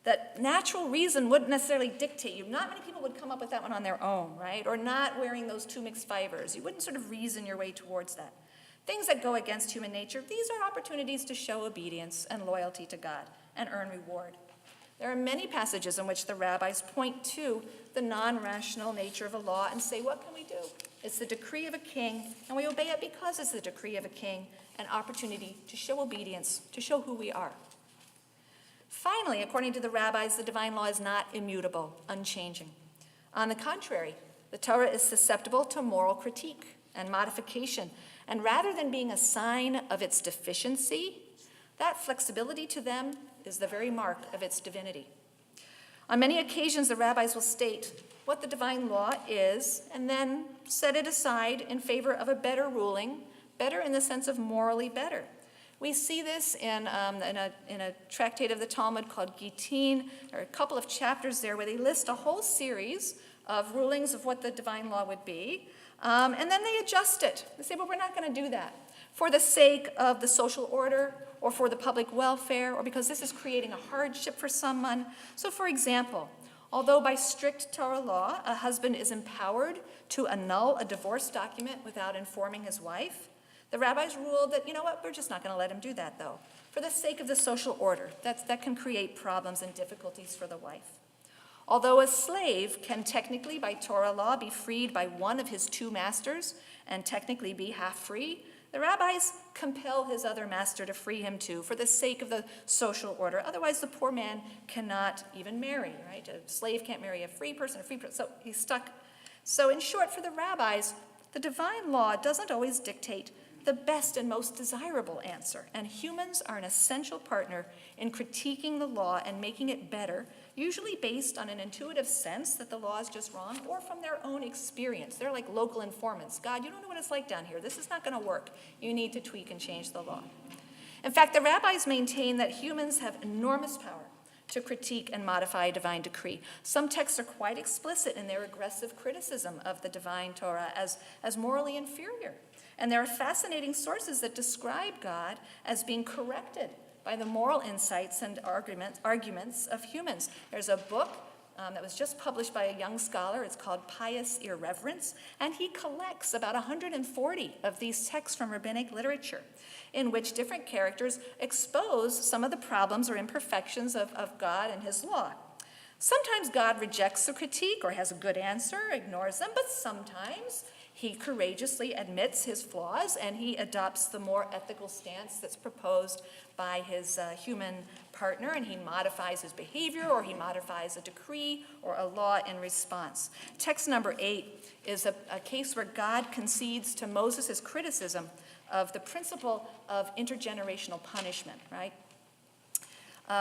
that natural reason wouldn't necessarily dictate you. Not many people would come up with that one on their own, right? Or not wearing those two mixed fibers. You wouldn't sort of reason your way towards that. Things that go against human nature, these are opportunities to show obedience and loyalty to God and earn reward. There are many passages in which the rabbis point to the non-rational nature of a law and say, what can we do? It's the decree of a king, and we obey it because it's the decree of a king, an opportunity to show obedience, to show who we are. Finally, according to the rabbis, the divine law is not immutable, unchanging. On the contrary, the Torah is susceptible to moral critique and modification, and rather than being a sign of its deficiency, that flexibility to them is the very mark of its divinity. On many occasions, the rabbis will state what the divine law is and then set it aside in favor of a better ruling, better in the sense of morally better. We see this in a tractate of the Talmud called Gittin. There are a couple of chapters there where they list a whole series of rulings of what the divine law would be, and then they adjust it. They say, well, we're not going to do that for the sake of the social order or for the public welfare or because this is creating a hardship for someone. So, for example, although by strict Torah law, a husband is empowered to annul a divorce document without informing his wife, the rabbis ruled that, you know what, we're just not going to let him do that, though, for the sake of the social order. That can create problems and difficulties for the wife. Although a slave can technically, by Torah law, be freed by one of his two masters and technically be half free, the rabbis compel his other master to free him too for the sake of the social order. Otherwise, the poor man cannot even marry, right? A slave can't marry a free person, so he's stuck. So in short, for the rabbis, the divine law doesn't always dictate the best and most desirable answer, and humans are an essential partner in critiquing the law and making it better, usually based on an intuitive sense that the law is just wrong or from their own experience. They're like local informants. God, you don't know what it's like down here. This is not going to work. You need to tweak and change the law. In fact, the rabbis maintain that humans have enormous power to critique and modify a divine decree. Some texts are quite explicit in their aggressive criticism of the divine Torah as morally inferior. And there are fascinating sources that describe God as being corrected by the moral insights and arguments of humans. There's a book that was just published by a young scholar. It's called Pious Irreverence, and he collects about 140 of these texts from rabbinic literature in which different characters expose some of the problems or imperfections of God and his law. Sometimes God rejects the critique or has a good answer, ignores them, but sometimes He courageously admits his flaws, and he adopts the more ethical stance that's proposed by his human partner, and he modifies his behavior, or he modifies a decree or a law in response. Text number 8 is a case where God concedes to Moses his criticism of the principle of intergenerational punishment, right?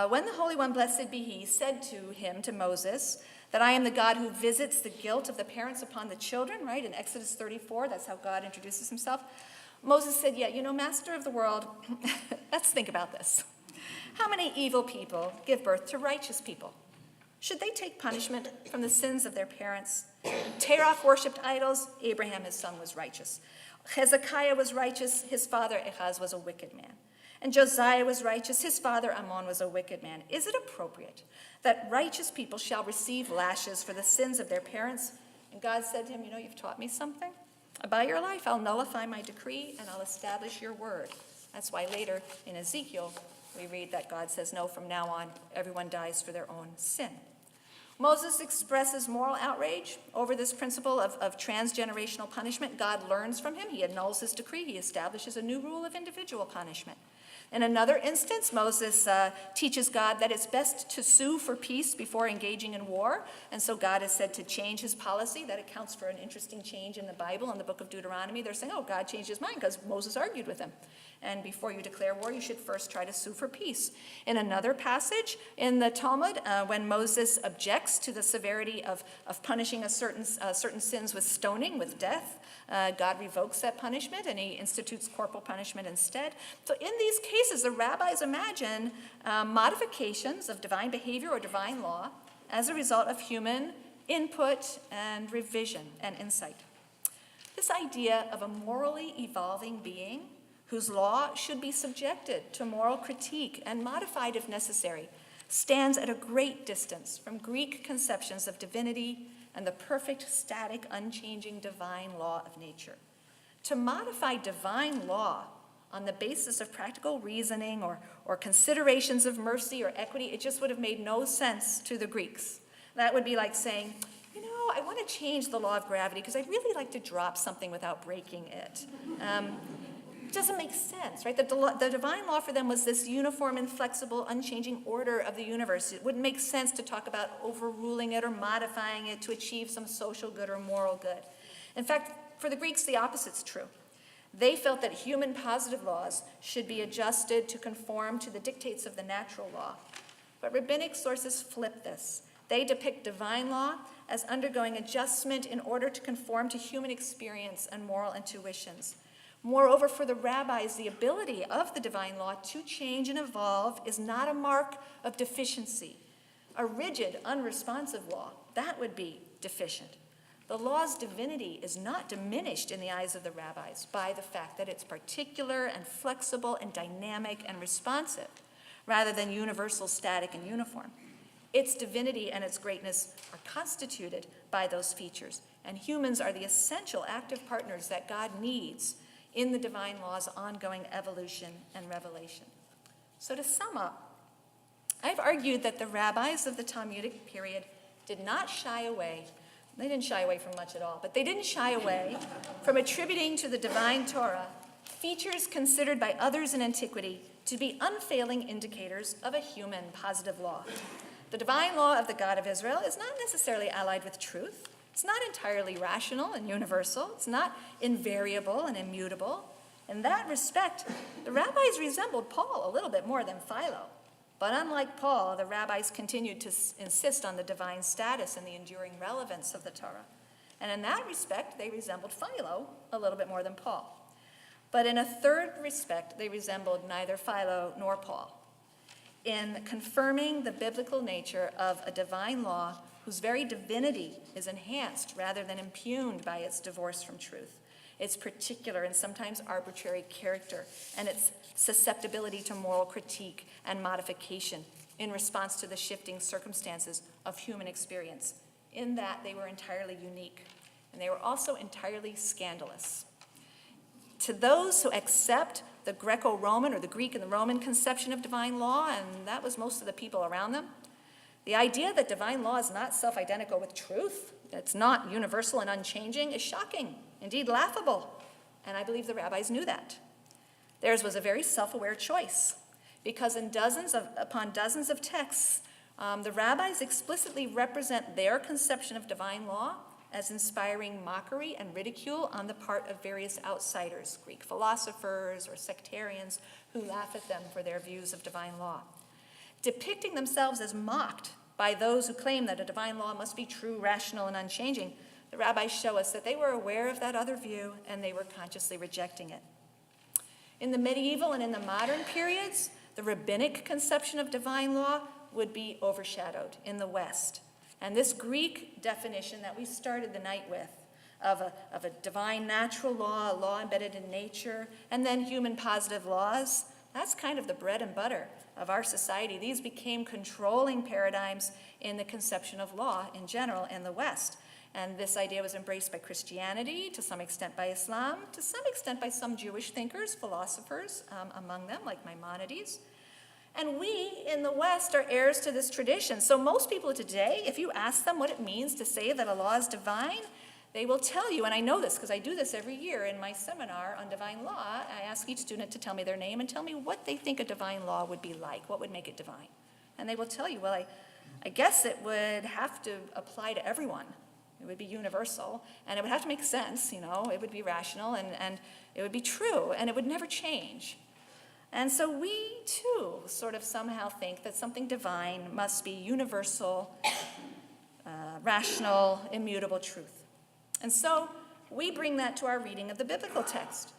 When the Holy One, blessed be he, said to him, to Moses, that I am the God who visits the guilt of the parents upon the children, right? In Exodus 34, that's how God introduces himself. Moses said, yeah, you know, master of the world, let's think about this. How many evil people give birth to righteous people? Should they take punishment from the sins of their parents? Terach worshipped idols. Abraham, his son, was righteous. Hezekiah was righteous. His father, Ahaz, was a wicked man. And Josiah was righteous. His father, Ammon, was a wicked man. Is it appropriate that righteous people shall receive lashes for the sins of their parents? And God said to him, you know, you've taught me something. By your life, I'll nullify my decree, and I'll establish your word. That's why later in Ezekiel, we read that God says, no, from now on, everyone dies for their own sin. Moses expresses moral outrage over this principle of transgenerational punishment. God learns from him. He annuls his decree. He establishes a new rule of individual punishment. In another instance, Moses teaches God that it's best to sue for peace before engaging in war. And so God is said to change his policy. That accounts for an interesting change in the Bible, in the book of Deuteronomy. They're saying, oh, God changed his mind because Moses argued with him. And before you declare war, you should first try to sue for peace. In another passage in the Talmud, when Moses objects to the severity of punishing a certain sins with stoning, with death, God revokes that punishment and he institutes corporal punishment instead. So in these cases, the rabbis imagine modifications of divine behavior or divine law as a result of human input and revision and insight. This idea of a morally evolving being whose law should be subjected to moral critique and modified if necessary stands at a great distance from Greek conceptions of divinity and the perfect, static, unchanging divine law of nature. To modify divine law on the basis of practical reasoning or considerations of mercy or equity, it just would have made no sense to the Greeks. That would be like saying, you know, I want to change the law of gravity because I'd really like to drop something without breaking it. It doesn't make sense, right? The divine law for them was this uniform, inflexible, unchanging order of the universe. It wouldn't make sense to talk about overruling it or modifying it to achieve some social good or moral good. In fact, for the Greeks, the opposite's true. They felt that human positive laws should be adjusted to conform to the dictates of the natural law. But rabbinic sources flip this. They depict divine law as undergoing adjustment in order to conform to human experience and moral intuitions. Moreover, for the rabbis, the ability of the divine law to change and evolve is not a mark of deficiency. A rigid, unresponsive law, that would be deficient. The law's divinity is not diminished in the eyes of the rabbis by the fact that it's particular and flexible and dynamic and responsive, rather than universal, static, and uniform. Its divinity and its greatness are constituted by those features, and humans are the essential active partners that God needs in the divine law's ongoing evolution and revelation. So to sum up, I've argued that the rabbis of the Talmudic period did not shy away. They didn't shy away from much at all, but they didn't shy away from attributing to the divine Torah features considered by others in antiquity to be unfailing indicators of a human positive law. The divine law of the God of Israel is not necessarily allied with truth. It's not entirely rational and universal. It's not invariable and immutable. In that respect, the rabbis resembled Paul a little bit more than Philo. But unlike Paul, the rabbis continued to insist on the divine status and the enduring relevance of the Torah. And in that respect, they resembled Philo a little bit more than Paul. But in a third respect, they resembled neither Philo nor Paul in confirming the biblical nature of a divine law whose very divinity is enhanced rather than impugned by its divorce from truth, its particular and sometimes arbitrary character, and its susceptibility to moral critique and modification in response to the shifting circumstances of human experience. In that, they were entirely unique, and they were also entirely scandalous. To those who accept the Greco-Roman or the Greek and the Roman conception of divine law, and that was most of the people around them, The idea that divine law is not self-identical with truth, that it's not universal and unchanging, is shocking, indeed laughable. And I believe the rabbis knew that. Theirs was a very self-aware choice, because upon dozens of texts, the rabbis explicitly represent their conception of divine law as inspiring mockery and ridicule on the part of various outsiders, Greek philosophers or sectarians who laugh at them for their views of divine law. Depicting themselves as mocked by those who claim that a divine law must be true, rational, and unchanging, the rabbis show us that they were aware of that other view and they were consciously rejecting it. In the medieval and in the modern periods, the rabbinic conception of divine law would be overshadowed in the West. And this Greek definition that we started the night with, of a divine natural law, a law embedded in nature, and then human positive laws, that's kind of the bread and butter of our society. These became controlling paradigms in the conception of law in general in the West. And this idea was embraced by Christianity, to some extent by Islam, to some extent by some Jewish thinkers, philosophers, among them, like Maimonides. And we in the West are heirs to this tradition. So most people today, if you ask them what it means to say that a law is divine, they will tell you, and I know this because I do this every year in my seminar on divine law. I ask each student to tell me their name and tell me what they think a divine law would be like, what would make it divine. And they will tell you, well, I guess it would have to apply to everyone. It would be universal, and it would have to make sense, it would be rational, and it would be true, and it would never change. And so we, too, sort of somehow think that something divine must be universal, rational, immutable truth. And so we bring that to our reading of the biblical text.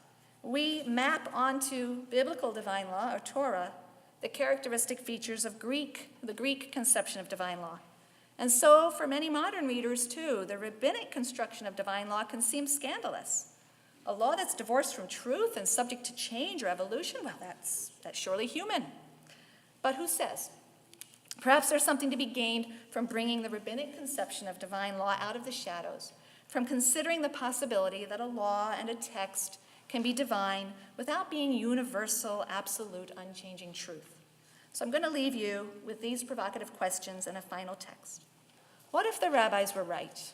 We map onto biblical divine law, or Torah, the characteristic features of the Greek conception of divine law. And so for many modern readers, too, the rabbinic construction of divine law can seem scandalous. A law that's divorced from truth and subject to change or evolution, well, that's surely human. But who says? Perhaps there's something to be gained from bringing the rabbinic conception of divine law out of the shadows, from considering the possibility that a law and a text can be divine without being universal, absolute, unchanging truth. So I'm going to leave you with these provocative questions and a final text. What if the rabbis were right?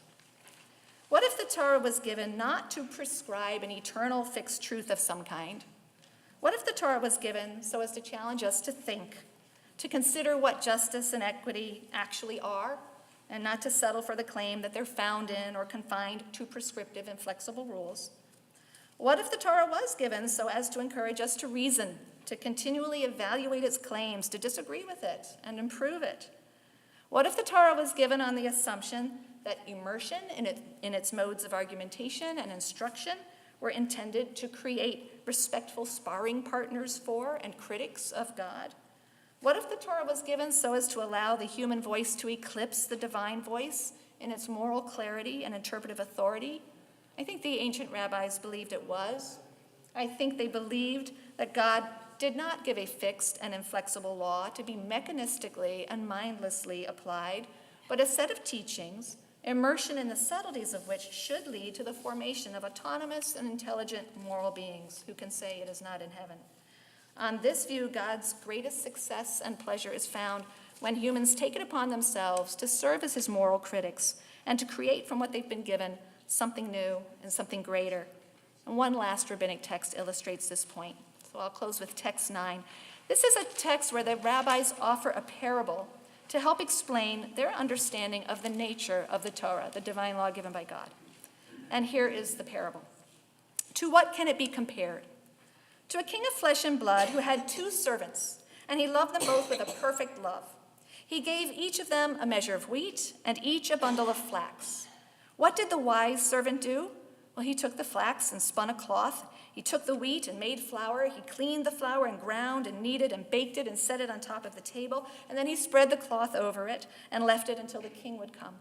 What if the Torah was given not to prescribe an eternal fixed truth of some kind? What if the Torah was given so as to challenge us to think, to consider what justice and equity actually are, and not to settle for the claim that they're found in or confined to prescriptive and flexible rules? What if the Torah was given so as to encourage us to reason, to continually evaluate its claims, to disagree with it and improve it? What if the Torah was given on the assumption that immersion in its modes of argumentation and instruction were intended to create respectful sparring partners for and critics of God? What if the Torah was given so as to allow the human voice to eclipse the divine voice in its moral clarity and interpretive authority? I think the ancient rabbis believed it was. I think they believed that God did not give a fixed and inflexible law to be mechanistically and mindlessly applied, but a set of teachings, immersion in the subtleties of which should lead to the formation of autonomous and intelligent moral beings who can say it is not in heaven. On this view, God's greatest success and pleasure is found when humans take it upon themselves to serve as his moral critics and to create from what they've been given something new and something greater. And one last rabbinic text illustrates this point. So I'll close with text 9. This is a text where the rabbis offer a parable to help explain their understanding of the nature of the Torah, the divine law given by God. And here is the parable. To what can it be compared? To a king of flesh and blood who had 2 servants, and he loved them both with a perfect love. He gave each of them a measure of wheat and each a bundle of flax. What did the wise servant do? Well, he took the flax and spun a cloth. He took the wheat and made flour. He cleaned the flour and ground and kneaded and baked it and set it on top of the table. And then he spread the cloth over it and left it until the king would come.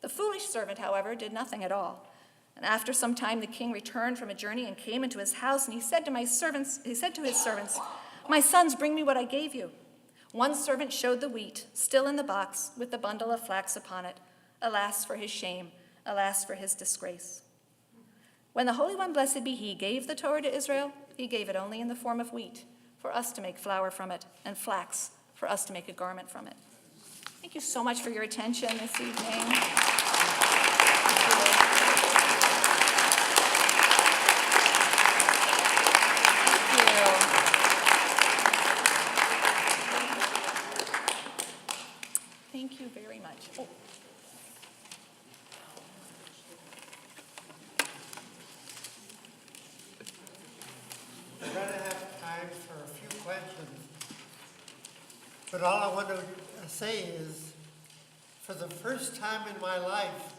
The foolish servant, however, did nothing at all. And after some time, the king returned from a journey and came into his house. And he said to his servants, "My sons, bring me what I gave you." One servant showed the wheat, still in the box, with the bundle of flax upon it. Alas for his shame, alas for his disgrace. When the Holy One, blessed be he, gave the Torah to Israel, he gave it only in the form of wheat, for us to make flour from it, and flax, for us to make a garment from it. Thank you so much for your attention this evening. Thank you very much. Oh. We're going to have time for a few questions. But all I want to say is, for the first time in my life,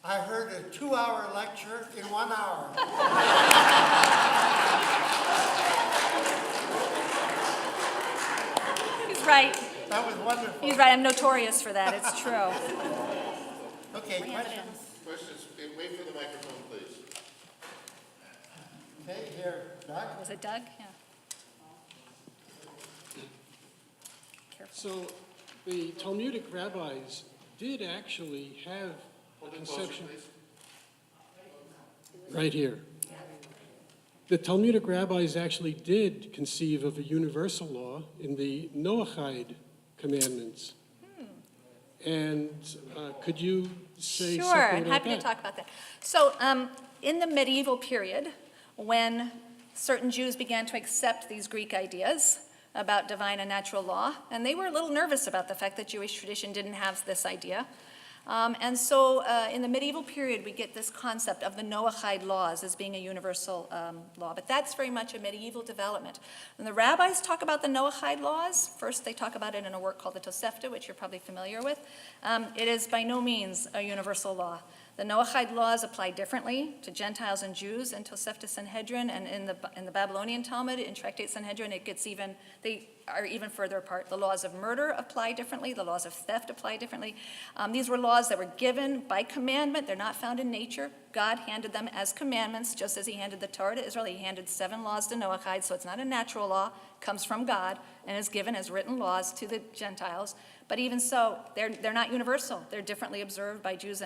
I heard a 2-hour lecture in 1 hour. He's right. That was wonderful. He's right. I'm notorious for that. It's true. Okay, questions? Questions, wait for the microphone, please. Okay, here, Doug. Was it Doug? Yeah. Careful. So the Talmudic rabbis did actually have a conception. Right here. The Talmudic rabbis actually did conceive of a universal law in the Noahide commandments. And could you say Sure, something I'm about happy that? to talk about that. So, in the medieval period, when certain Jews began to accept these Greek ideas about divine and natural law, and they were a little nervous about the fact that Jewish tradition didn't have this idea. And so in the medieval period, we get this concept of the Noahide laws as being a universal law. But that's very much a medieval development. When the rabbis talk about the Noahide laws, first they talk about it in a work called the Tosefta, which you're probably familiar with. It is by no means a universal law. The Noahide laws apply differently to Gentiles and Jews in Tosefta Sanhedrin, and in the Babylonian Talmud, in Tractate Sanhedrin, they are even further apart. The laws of murder apply differently. The laws of theft apply differently. These were laws that were given by commandment. They're not found in nature. God handed them as commandments, just as he handed the Torah to Israel. He handed 7 laws to Noahide, so it's not a natural law. It comes from God and is given as written laws to the Gentiles. But even so, they're not universal. They're differently observed by Jews.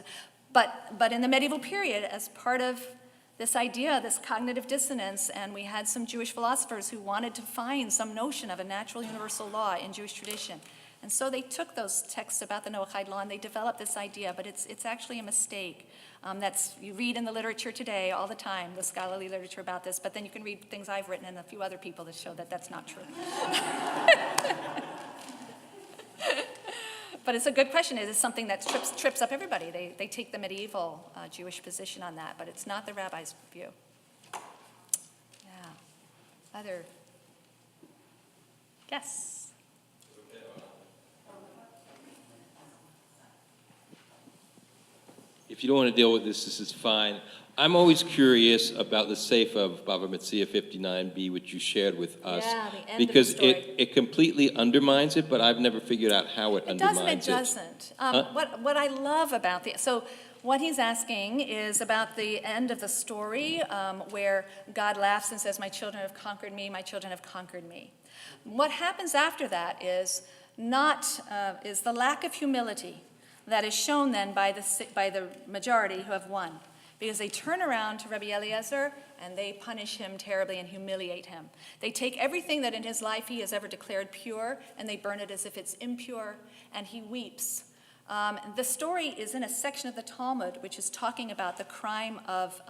But in the medieval period, as part of this idea, this cognitive dissonance, and we had some Jewish philosophers who wanted to find some notion of a natural universal law in Jewish tradition. And so they took those texts about the Noahide law and they developed this idea, but it's actually a mistake. You read in the literature today all the time, the scholarly literature about this, but then you can read things I've written and a few other people that show that that's not true. But it's a good question. It is something that trips up everybody. They take the medieval Jewish position on that, but it's not the rabbi's view. Yeah. Other? Yes. If you don't want to deal with this is fine. I'm always curious about the Sefer of Bava Metzia 59b, which you shared with us. Yeah, the end of the because story. it completely undermines it, but I've never figured out how it undermines It doesn't. What I love about so what he's asking is about the end of the story where God laughs and says, "My children have conquered me, my children have conquered me." What happens after that is is the lack of humility that is shown then by the majority who have won. Because they turn around to Rabbi Eliezer and they punish him terribly and humiliate him. They take everything that in his life he has ever declared pure and they burn it as if it's impure, and he weeps. The story is in a section of the Talmud which is talking about the crime of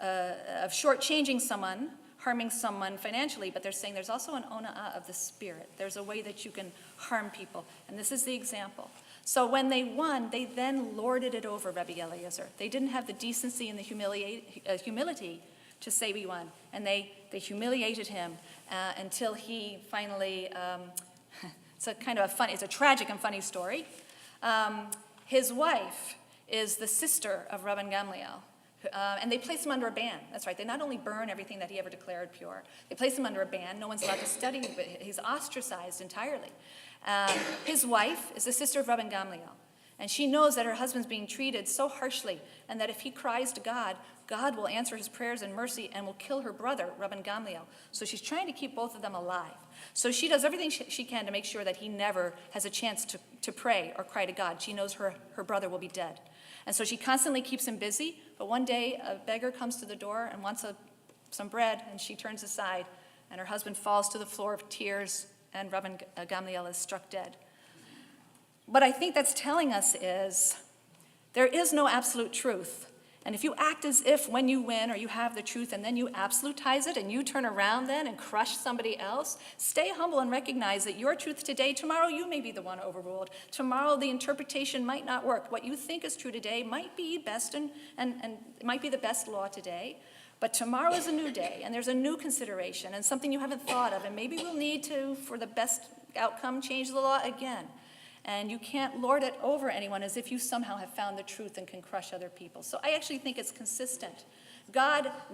shortchanging someone, harming someone financially, but they're saying there's also an ona'ah of the spirit. There's a way that you can harm people, and this is the example. So when they won, they then lorded it over Rabbi Eliezer. They didn't have the decency and the humility to say we won. And they humiliated him until he finally, it's a tragic and funny story. His wife is the sister of Rabban Gamliel. And they place him under a ban. That's right. They not only burn everything that he ever declared pure, they place him under a ban. No one's allowed to study, but he's ostracized entirely. His wife is the sister of Rabban Gamliel, and she knows that her husband's being treated so harshly, and that if he cries to God, God will answer his prayers in mercy and will kill her brother, Rabban Gamliel. So she's trying to keep both of them alive. So she does everything she can to make sure that he never has a chance to pray or cry to God. She knows her brother will be dead. And so she constantly keeps him busy, but one day a beggar comes to the door and wants some bread, and she turns aside, and her husband falls to the floor of tears, and Rabban Gamliel is struck dead. What I think that's telling us is there is no absolute truth. And if you act as if when you win or you have the truth and then you absolutize it and you turn around then and crush somebody else, stay humble and recognize that your truth today, tomorrow you may be the one overruled. Tomorrow the interpretation might not work. What you think is true today might be best and it might be the best law today. But tomorrow is a new day and there's a new consideration and something you haven't thought of. And maybe we'll need to, for the best outcome, change the law again. And you can't lord it over anyone as if you somehow have found the truth and can crush other people. So I actually think it's consistent.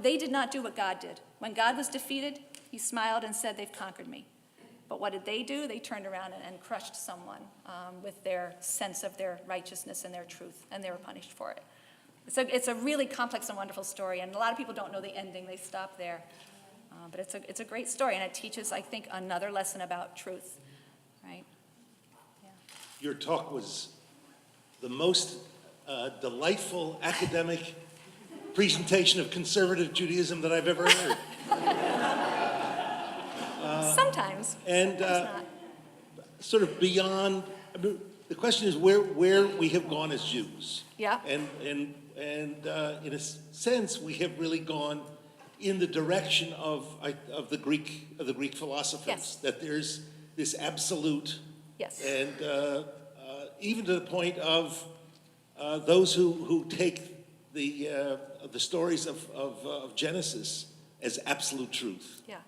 They did not do what God did. When God was defeated, he smiled and said, they've conquered me. But what did they do? They turned around and crushed someone with their sense of their righteousness and their truth, and they were punished for it. It's a really complex and wonderful story, and a lot of people don't know the ending. They stop there. But it's a great story, and it teaches, I think, another lesson about truth, right? Your talk was the most delightful academic presentation of conservative Judaism that I've ever heard. Sometimes. And Sometimes not. sort of beyond, I mean, the question is where we have gone as Jews. Yeah. And in a sense, we have really gone in the direction of the Greek philosophers. Yes. That there's this absolute. Yes. And even to the point of those who take the stories of Genesis as absolute truth. Yeah.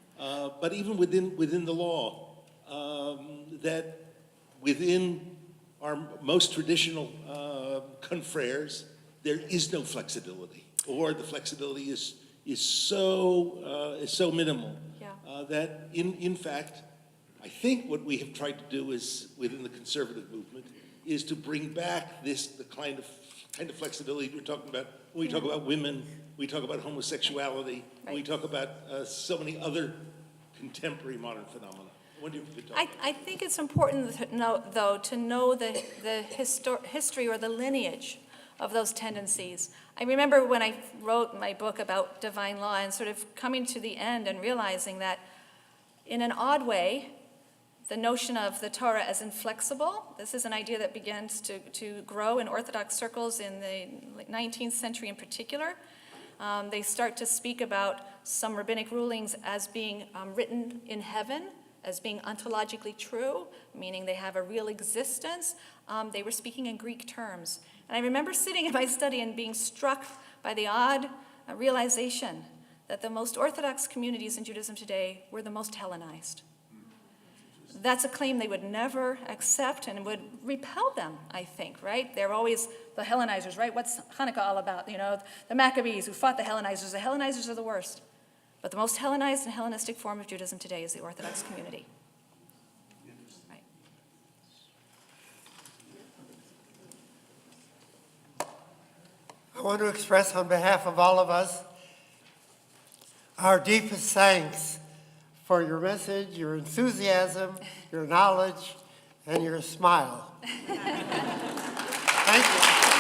But even within the law, that within our most traditional confreres, there is no flexibility, or the flexibility is so minimal Yeah. that in fact. I think what we have tried to do is, within the conservative movement, is to bring back the kind of flexibility we're talking about. When we talk about women, we talk about homosexuality, Right. we talk about so many other contemporary modern phenomena. I wonder if you could talk about I think it's important to know, though, to know the history or the lineage of those tendencies. I remember when I wrote my book about divine law and sort of coming to the end and realizing that in an odd way, the notion of the Torah as inflexible, this is an idea that begins to grow in Orthodox circles in the 19th century in particular. They start to speak about some rabbinic rulings as being written in heaven, as being ontologically true, meaning they have a real existence. They were speaking in Greek terms. And I remember sitting in my study and being struck by the odd realization that the most Orthodox communities in Judaism today were the most Hellenized. That's a claim they would never accept and would repel them, I think, right? They're always the Hellenizers, right? What's Hanukkah all about? You know, the Maccabees who fought the Hellenizers. The Hellenizers are the worst. But the most Hellenized and Hellenistic form of Judaism today is the Orthodox community. Right. I want to express on behalf of all of us our deepest thanks for your message, your enthusiasm, your knowledge, and your smile. Thank you.